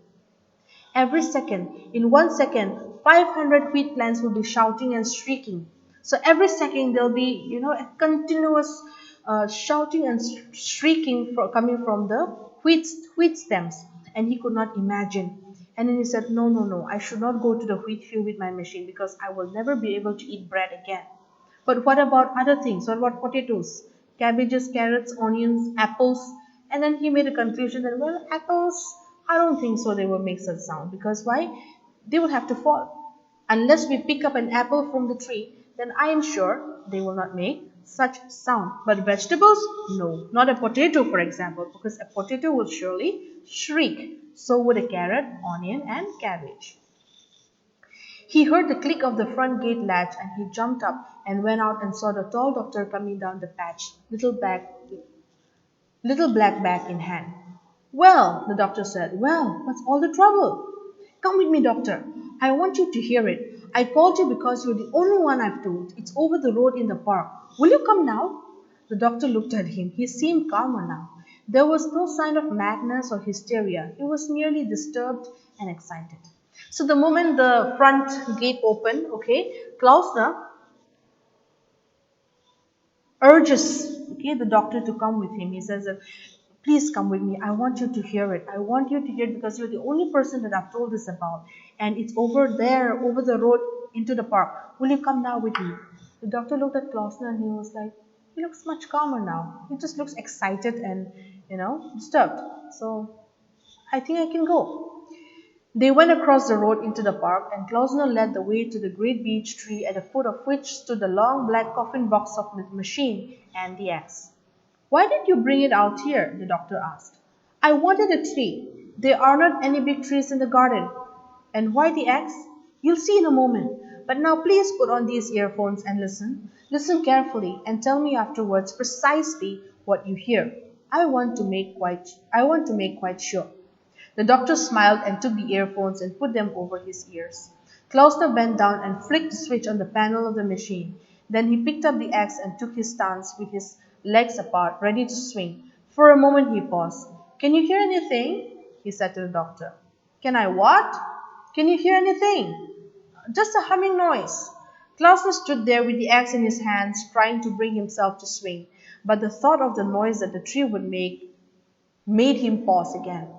Every second, in 1 second, 500 wheat plants will be shouting and shrieking. So every second there'll be, a continuous shouting and shrieking coming from the wheat stems. And he could not imagine. And then he said, no, no, no, I should not go to the wheat field with my machine because I will never be able to eat bread again. But what about other things? What about potatoes, cabbages, carrots, onions, apples? And then he made a conclusion that, well, apples, I don't think so they will make such sound. Because why? They will have to fall. Unless we pick up an apple from the tree, then I am sure they will not make such sound. But vegetables? No. Not a potato, for example, because a potato will surely shriek. So would a carrot, onion, and cabbage. He heard the click of the front gate latch and he jumped up and went out and saw the tall doctor coming down the patch, little black bag in hand. Well, the doctor said, well, what's all the trouble? Come with me, doctor. I want you to hear it. I called you because you're the only one I've told. It's over the road in the park. Will you come now? The doctor looked at him. He seemed calmer now. There was no sign of madness or hysteria. He was merely disturbed and excited. So the moment the front gate opened, okay, Klausner urges, okay, the doctor to come with him. He says, please come with me. I want you to hear it. I want you to hear it because you're the only person that I've told this about. And it's over there, over the road into the park. Will you come now with me? The doctor looked at Klausner and he was like, he looks much calmer now. He just looks excited and, disturbed. So I think I can go. They went across the road into the park, and Klausner led the way to the great beech tree at the foot of which stood the long black coffin box of the machine and the axe. Why did you bring it out here? The doctor asked. I wanted a tree. There are not any big trees in the garden. And why the axe? You'll see in a moment. But now please put on these earphones and listen. Listen carefully and tell me afterwards precisely what you hear. I want to make quite sure. The doctor smiled and took the earphones and put them over his ears. Klausner bent down and flicked the switch on the panel of the machine. Then he picked up the axe and took his stance with his legs apart, ready to swing. For a moment he paused. Can you hear anything? He said to the doctor. Can I what? Can you hear anything? Just a humming noise. Klausner stood there with the axe in his hands, trying to bring himself to swing. But the thought of the noise that the tree would make made him pause again.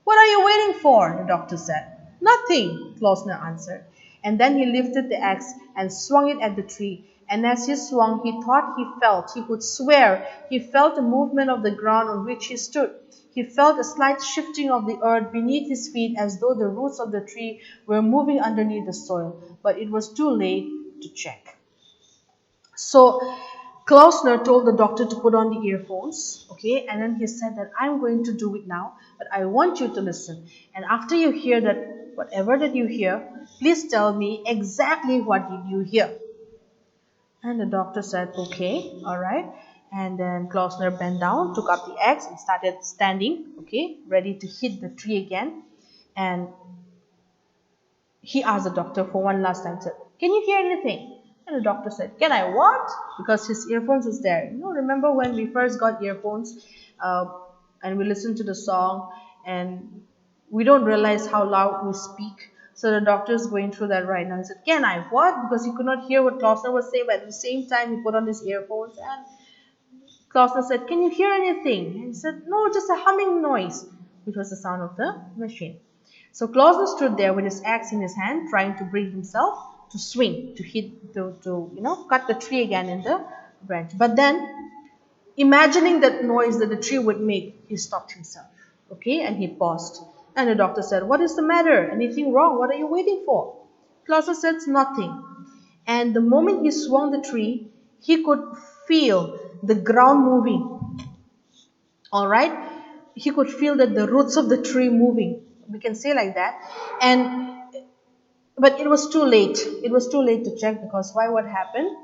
What are you waiting for? The doctor said. Nothing, Klausner answered. And then he lifted the axe and swung it at the tree. And as he swung, he could swear, he felt a movement of the ground on which he stood. He felt a slight shifting of the earth beneath his feet as though the roots of the tree were moving underneath the soil. But it was too late to check. So Klausner told the doctor to put on the earphones, okay, and then he said that I'm going to do it now, but I want you to listen. And after you hear that, whatever that you hear, please tell me exactly what did you hear. And the doctor said, okay, all right. And then Klausner bent down, took up the axe and started standing, okay, ready to hit the tree again. And he asked the doctor for one last time, said, can you hear anything? And the doctor said, can I what? Because his earphones is there. Remember when we first got earphones and we listened to the song and we don't realize how loud we speak. So the doctor is going through that right now. He said, can I what? Because he could not hear what Klausner was saying, but at the same time he put on his earphones and Klausner said, can you hear anything? And he said, no, just a humming noise, which was the sound of the machine. So Klausner stood there with his axe in his hand, trying to bring himself to swing, to cut the tree again in the branch. But then, imagining that noise that the tree would make, he stopped himself, okay, and he paused. And the doctor said, what is the matter? Anything wrong? What are you waiting for? Klausner said, nothing. And the moment he swung the tree, he could feel the ground moving. All right? He could feel that the roots of the tree moving. We can say like that. But it was too late. It was too late to check because why? What happened?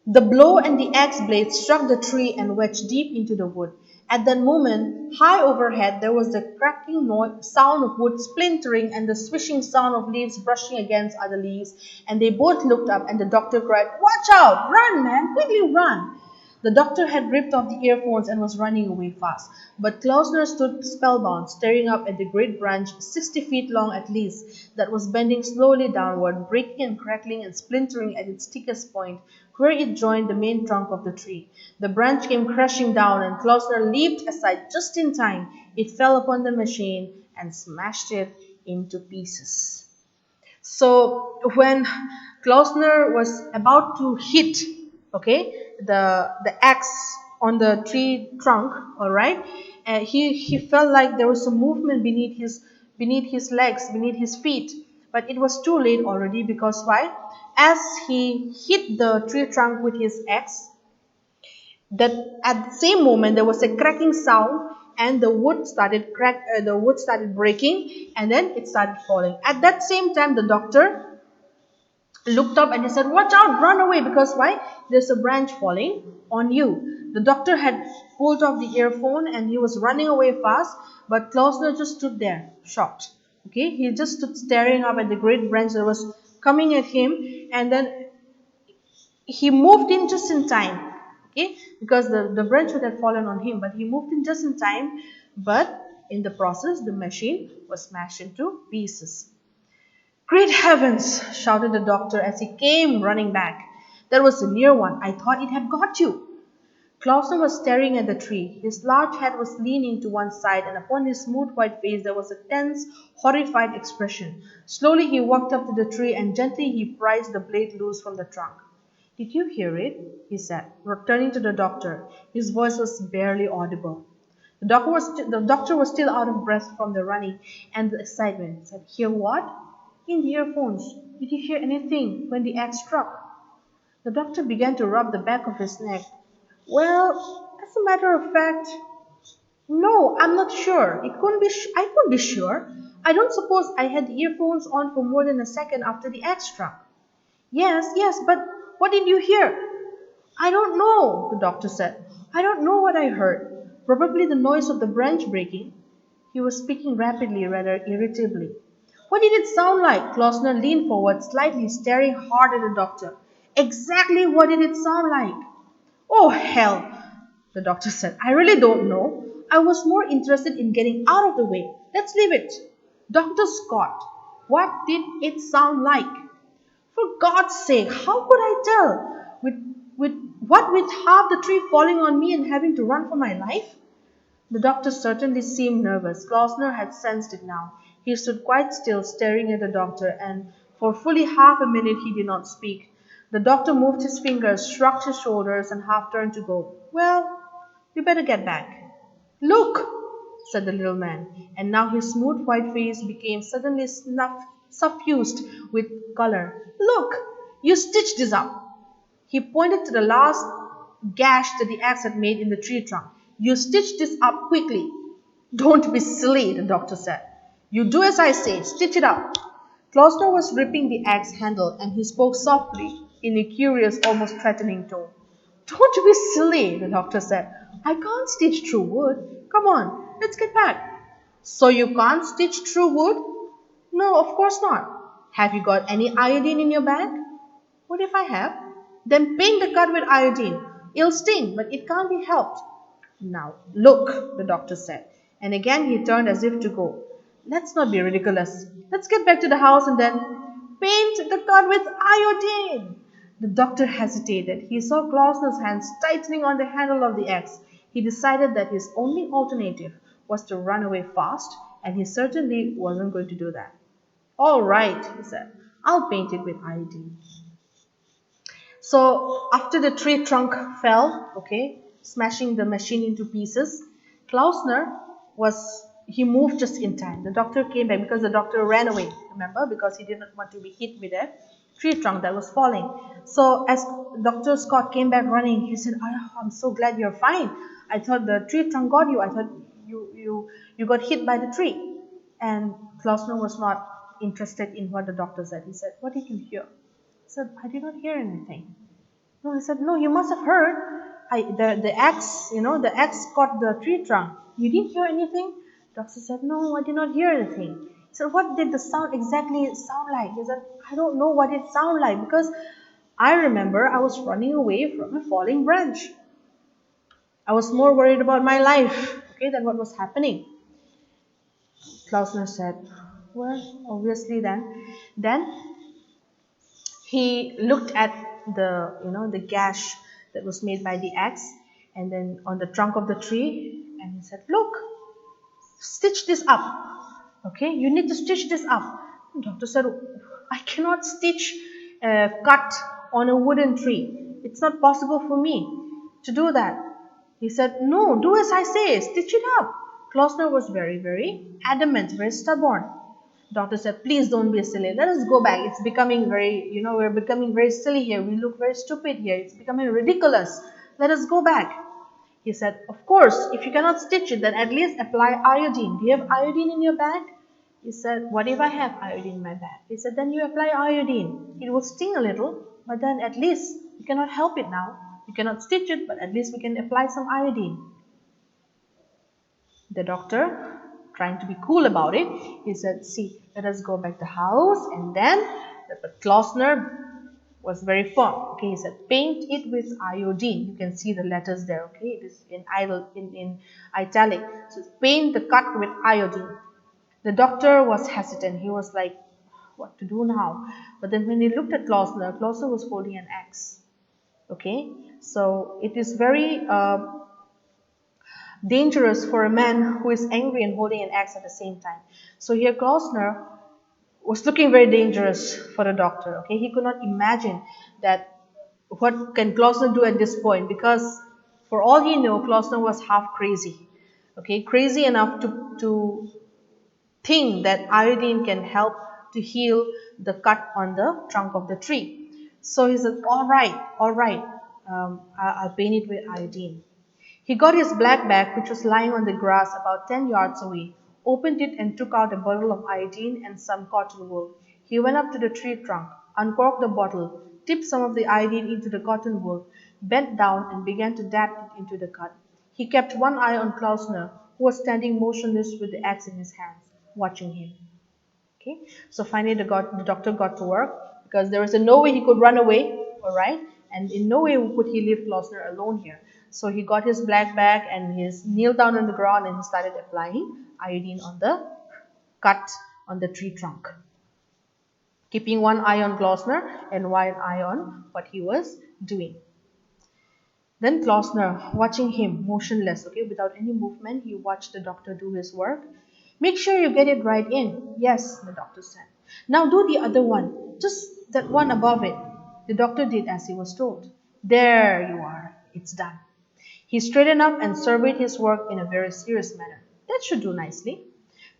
The blow and the axe blade struck the tree and wedged deep into the wood. At that moment, high overhead, there was the cracking sound of wood splintering and the swishing sound of leaves brushing against other leaves. And they both looked up, and the doctor cried, "Watch out! Run, man! Quickly run!" The doctor had ripped off the earphones and was running away fast. But Klausner stood spellbound, staring up at the great branch, 60 feet long at least, that was bending slowly downward, breaking and crackling and splintering at its thickest point, where it joined the main trunk of the tree. The branch came crashing down, and Klausner leaped aside just in time. It fell upon the machine and smashed it into pieces. So when Klausner was about to hit, okay, the axe on the tree trunk, all right, he felt like there was some movement beneath his legs, beneath his feet, but it was too late already because why? As he hit the tree trunk with his axe, that at the same moment there was a cracking sound and the wood started breaking and then it started falling. At that same time the doctor looked up and he said, "Watch out, run away," because why? There's a branch falling on you. The doctor had pulled off the earphone and he was running away fast, but Klausner just stood there shocked. Okay, he just stood staring up at the great branch that was coming at him, and then he moved in just in time, okay, because the branch would have fallen on him, but he moved in just in time, but in the process the machine was smashed into pieces. "Great heavens!" shouted the doctor as he came running back. "That was a near one. I thought it had got you." Clausen was staring at the tree. His large head was leaning to one side, and upon his smooth white face there was a tense, horrified expression. Slowly he walked up to the tree and gently he prized the blade loose from the trunk. "Did you hear it?" he said, turning to the doctor. His voice was barely audible. The doctor was still out of breath from the running and the excitement. He said, "Hear what?" "In the earphones. Did you hear anything when the axe struck?" The doctor began to rub the back of his neck. "Well, as a matter of fact, no, I'm not sure. I couldn't be sure. I don't suppose I had the earphones on for more than a second after the axe struck." "Yes, yes, but what did you hear?" "I don't know," the doctor said. "I don't know what I heard. Probably the noise of the branch breaking." He was speaking rapidly, rather irritably. "What did it sound like?" Klausner leaned forward slightly, staring hard at the doctor. "Exactly what did it sound like?" "Oh, hell," the doctor said. "I really don't know. I was more interested in getting out of the way. Let's leave it. Dr. Scott, what did it sound like?" "For God's sake, how could I tell? With half the tree falling on me and having to run for my life?" The doctor certainly seemed nervous. Klausner had sensed it now. He stood quite still, staring at the doctor, and for fully half a minute he did not speak. The doctor moved his fingers, shrugged his shoulders, and half turned to go. "Well, we better get back." "Look!" said the little man, and now his smooth white face became suddenly suffused with color. "Look! You stitched this up." He pointed to the last gash that the axe had made in the tree trunk. "You stitch this up quickly." "Don't be silly," the doctor said. "You do as I say. Stitch it up." Klausner was gripping the axe handle and he spoke softly in a curious, almost threatening tone. "Don't be silly," the doctor said. "I can't stitch through wood. Come on, let's get back." "So you can't stitch through wood?" "No, of course not." "Have you got any iodine in your bag?" "What if I have?" "Then paint the cut with iodine. It'll sting, but it can't be helped." "Now, look," the doctor said, and again he turned as if to go. "Let's not be ridiculous. Let's get back to the house and then paint the cut with iodine." The doctor hesitated. He saw Klausner's hands tightening on the handle of the axe. He decided that his only alternative was to run away fast, and he certainly wasn't going to do that. "All right," he said. "I'll paint it with iodine." So after the tree trunk fell, okay, smashing the machine into pieces, Klausner he moved just in time. The doctor came back because the doctor ran away, remember, because he didn't want to be hit with a tree trunk that was falling. So as Dr. Scott came back running, he said, "Oh, I'm so glad you're fine. I thought the tree trunk got you. I thought you got hit by the tree." And Klausner was not interested in what the doctor said. He said, "What did you hear?" I said, "I did not hear anything." "No," he said, "no, you must have heard. the axe, the axe caught the tree trunk. You didn't hear anything? Doctor said, no, I did not hear anything. He said, what did the sound exactly sound like? He said, I don't know what it sounded like because I remember I was running away from a falling branch. I was more worried about my life, okay, than what was happening. Klausner said, well, obviously then he looked at the gash that was made by the axe and then on the trunk of the tree, and he said, look, stitch this up. Okay, you need to stitch this up. The doctor said, I cannot stitch a cut on a wooden tree. It's not possible for me to do that. He said, no, do as I say, stitch it up. Klausner was very, very adamant, very stubborn. Doctor said, please don't be silly. Let us go back. It's becoming we're becoming very silly here. We look very stupid here. It's becoming ridiculous. Let us go back. He said, of course, if you cannot stitch it, then at least apply iodine. Do you have iodine in your bag? He said, what if I have iodine in my bag? He said, then you apply iodine. It will sting a little, but then at least you cannot help it now. You cannot stitch it, but at least we can apply some iodine. The doctor, trying to be cool about it, he said, see, let us go back to the house. And then Klausner was very firm. Okay, he said, paint it with iodine. You can see the letters there. Okay, it is in italic. So paint the cut with iodine. The doctor was hesitant. He was like, what to do now? But then when he looked at Klausner was holding an axe. Okay, so it is very dangerous for a man who is angry and holding an axe at the same time. So here Klausner was looking very dangerous for the doctor. Okay, he could not imagine that what can Klausner do at this point, because for all he knew, Klausner was half crazy. Okay, crazy enough to think that iodine can help to heal the cut on the trunk of the tree. So he said, all right, I'll paint it with iodine. He got his black bag, which was lying on the grass about 10 yards away, opened it and took out a bottle of iodine and some cotton wool. He went up to the tree trunk, uncorked the bottle, tipped some of the iodine into the cotton wool, bent down and began to dab it into the cut. He kept one eye on Klausner, who was standing motionless with the axe in his hands, watching him. Okay, so finally the doctor got to work because there was no way he could run away, all right, and in no way could he leave Klausner alone here. So he got his black bag and he kneeled down on the ground and he started applying iodine on the cut on the tree trunk, keeping one eye on Klausner and one eye on what he was doing. Then Klausner, watching him motionless, okay, without any movement, he watched the doctor do his work. Make sure you get it right in. Yes, the doctor said. Now do the other one, just that one above it. The doctor did as he was told. There you are, it's done. He straightened up and surveyed his work in a very serious manner. That should do nicely.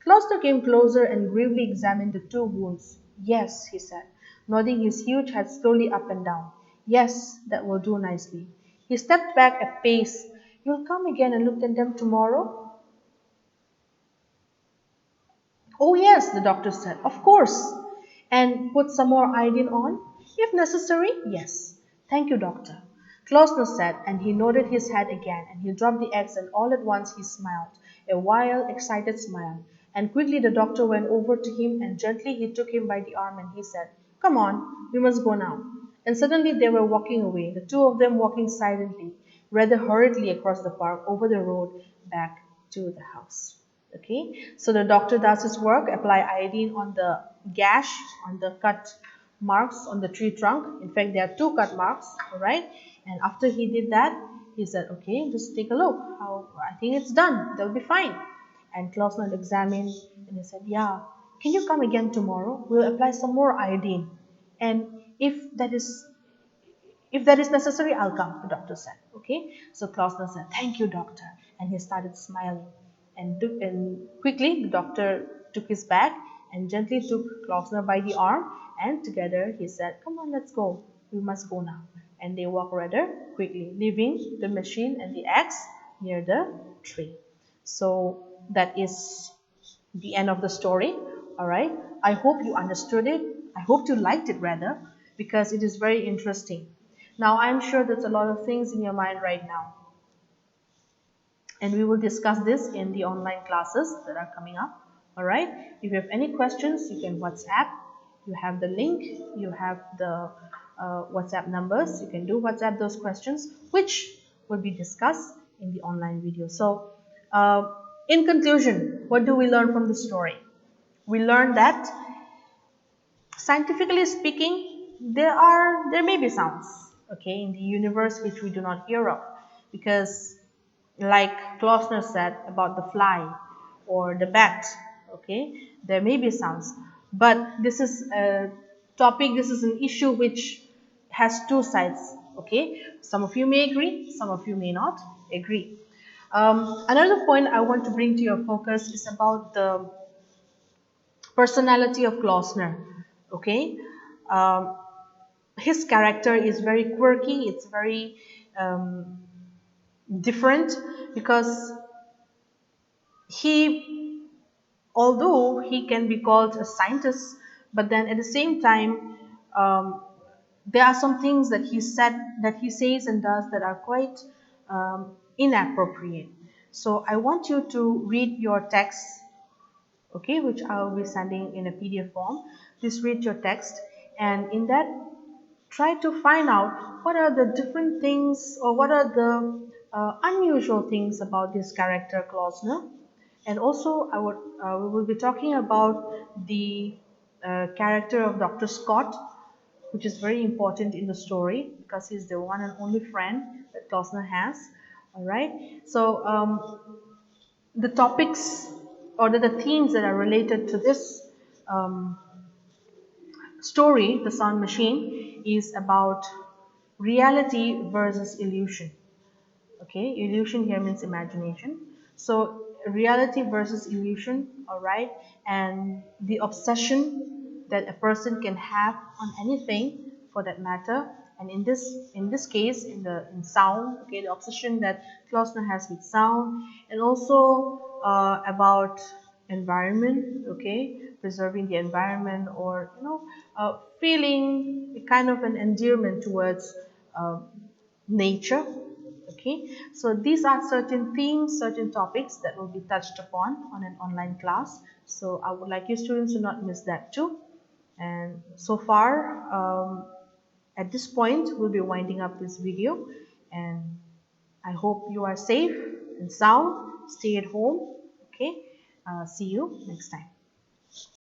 Klausner came closer and gravely examined the two wounds. Yes, he said, nodding his huge head slowly up and down. Yes, that will do nicely. He stepped back a pace. You'll come again and look at them tomorrow? Oh yes, the doctor said, of course. And put some more iodine on? If necessary, yes. Thank you, doctor. Klausner said, and he nodded his head again, and he dropped the axe, and all at once he smiled, a wild, excited smile. And quickly the doctor went over to him, and gently he took him by the arm, and he said, come on, we must go now. And suddenly they were walking away, the two of them walking silently, rather hurriedly across the park, over the road, back to the house. Okay, so the doctor does his work, apply iodine on the gash, on the cut marks on the tree trunk. In fact, there are two cut marks, all right? And after he did that, he said, okay, just take a look. I think it's done. They'll be fine. And Klausner examined and he said, yeah, can you come again tomorrow? We'll apply some more iodine. And if that is necessary, I'll come, the doctor said. Okay, so Klausner said, thank you, doctor. And he started smiling. And quickly, the doctor took his bag and gently took Klausner by the arm. And together, he said, come on, let's go. We must go now. And they walked rather quickly, leaving the machine and the axe near the tree. So that is the end of the story. All right. I hope you understood it. I hope you liked it rather, because it is very interesting. Now, I'm sure there's a lot of things in your mind right now, and we will discuss this in the online classes that are coming up. All right. If you have any questions, you can WhatsApp. You have the link. You have the WhatsApp numbers. You can do WhatsApp those questions, which will be discussed in the online video. So, in conclusion, what do we learn from the story? We learn that, scientifically speaking, there may be sounds, okay, in the universe which we do not hear of, because like Klausner said about the fly or the bat, okay, there may be sounds, but this is a topic, this is an issue which has two sides, okay. Some of you may agree, some of you may not agree. Another point I want to bring to your focus is about the personality of Klausner, okay. um, his character is very quirky, it's very different, because he, although he can be called a scientist, but then at the same time, there are some things that he says and does that are quite inappropriate. So I want you to read your text, okay, which I will be sending in a PDF form. Please read your text, and in that, try to find out what are the different things, or what are the unusual things about this character Klausner. And also, we will be talking about the character of Dr. Scott, which is very important in the story because he's the one and only friend that Klausner has. All right. So the topics, or the themes that are related to this um, story, The Sound Machine, is about reality versus illusion. Okay, illusion here means imagination. So reality versus illusion, all right, and the obsession that a person can have on anything for that matter. And in this case, in sound, okay, the obsession that Klausner has with sound, and also about environment, okay, preserving the environment, or feeling a kind of an endearment towards uh, nature. Okay, so these are certain themes, certain topics that will be touched upon on an online class. So I would like you students to not miss that too. And so far, at this point, we'll be winding up this video, and I hope you are safe and sound. Stay at home. Okay, see you next time.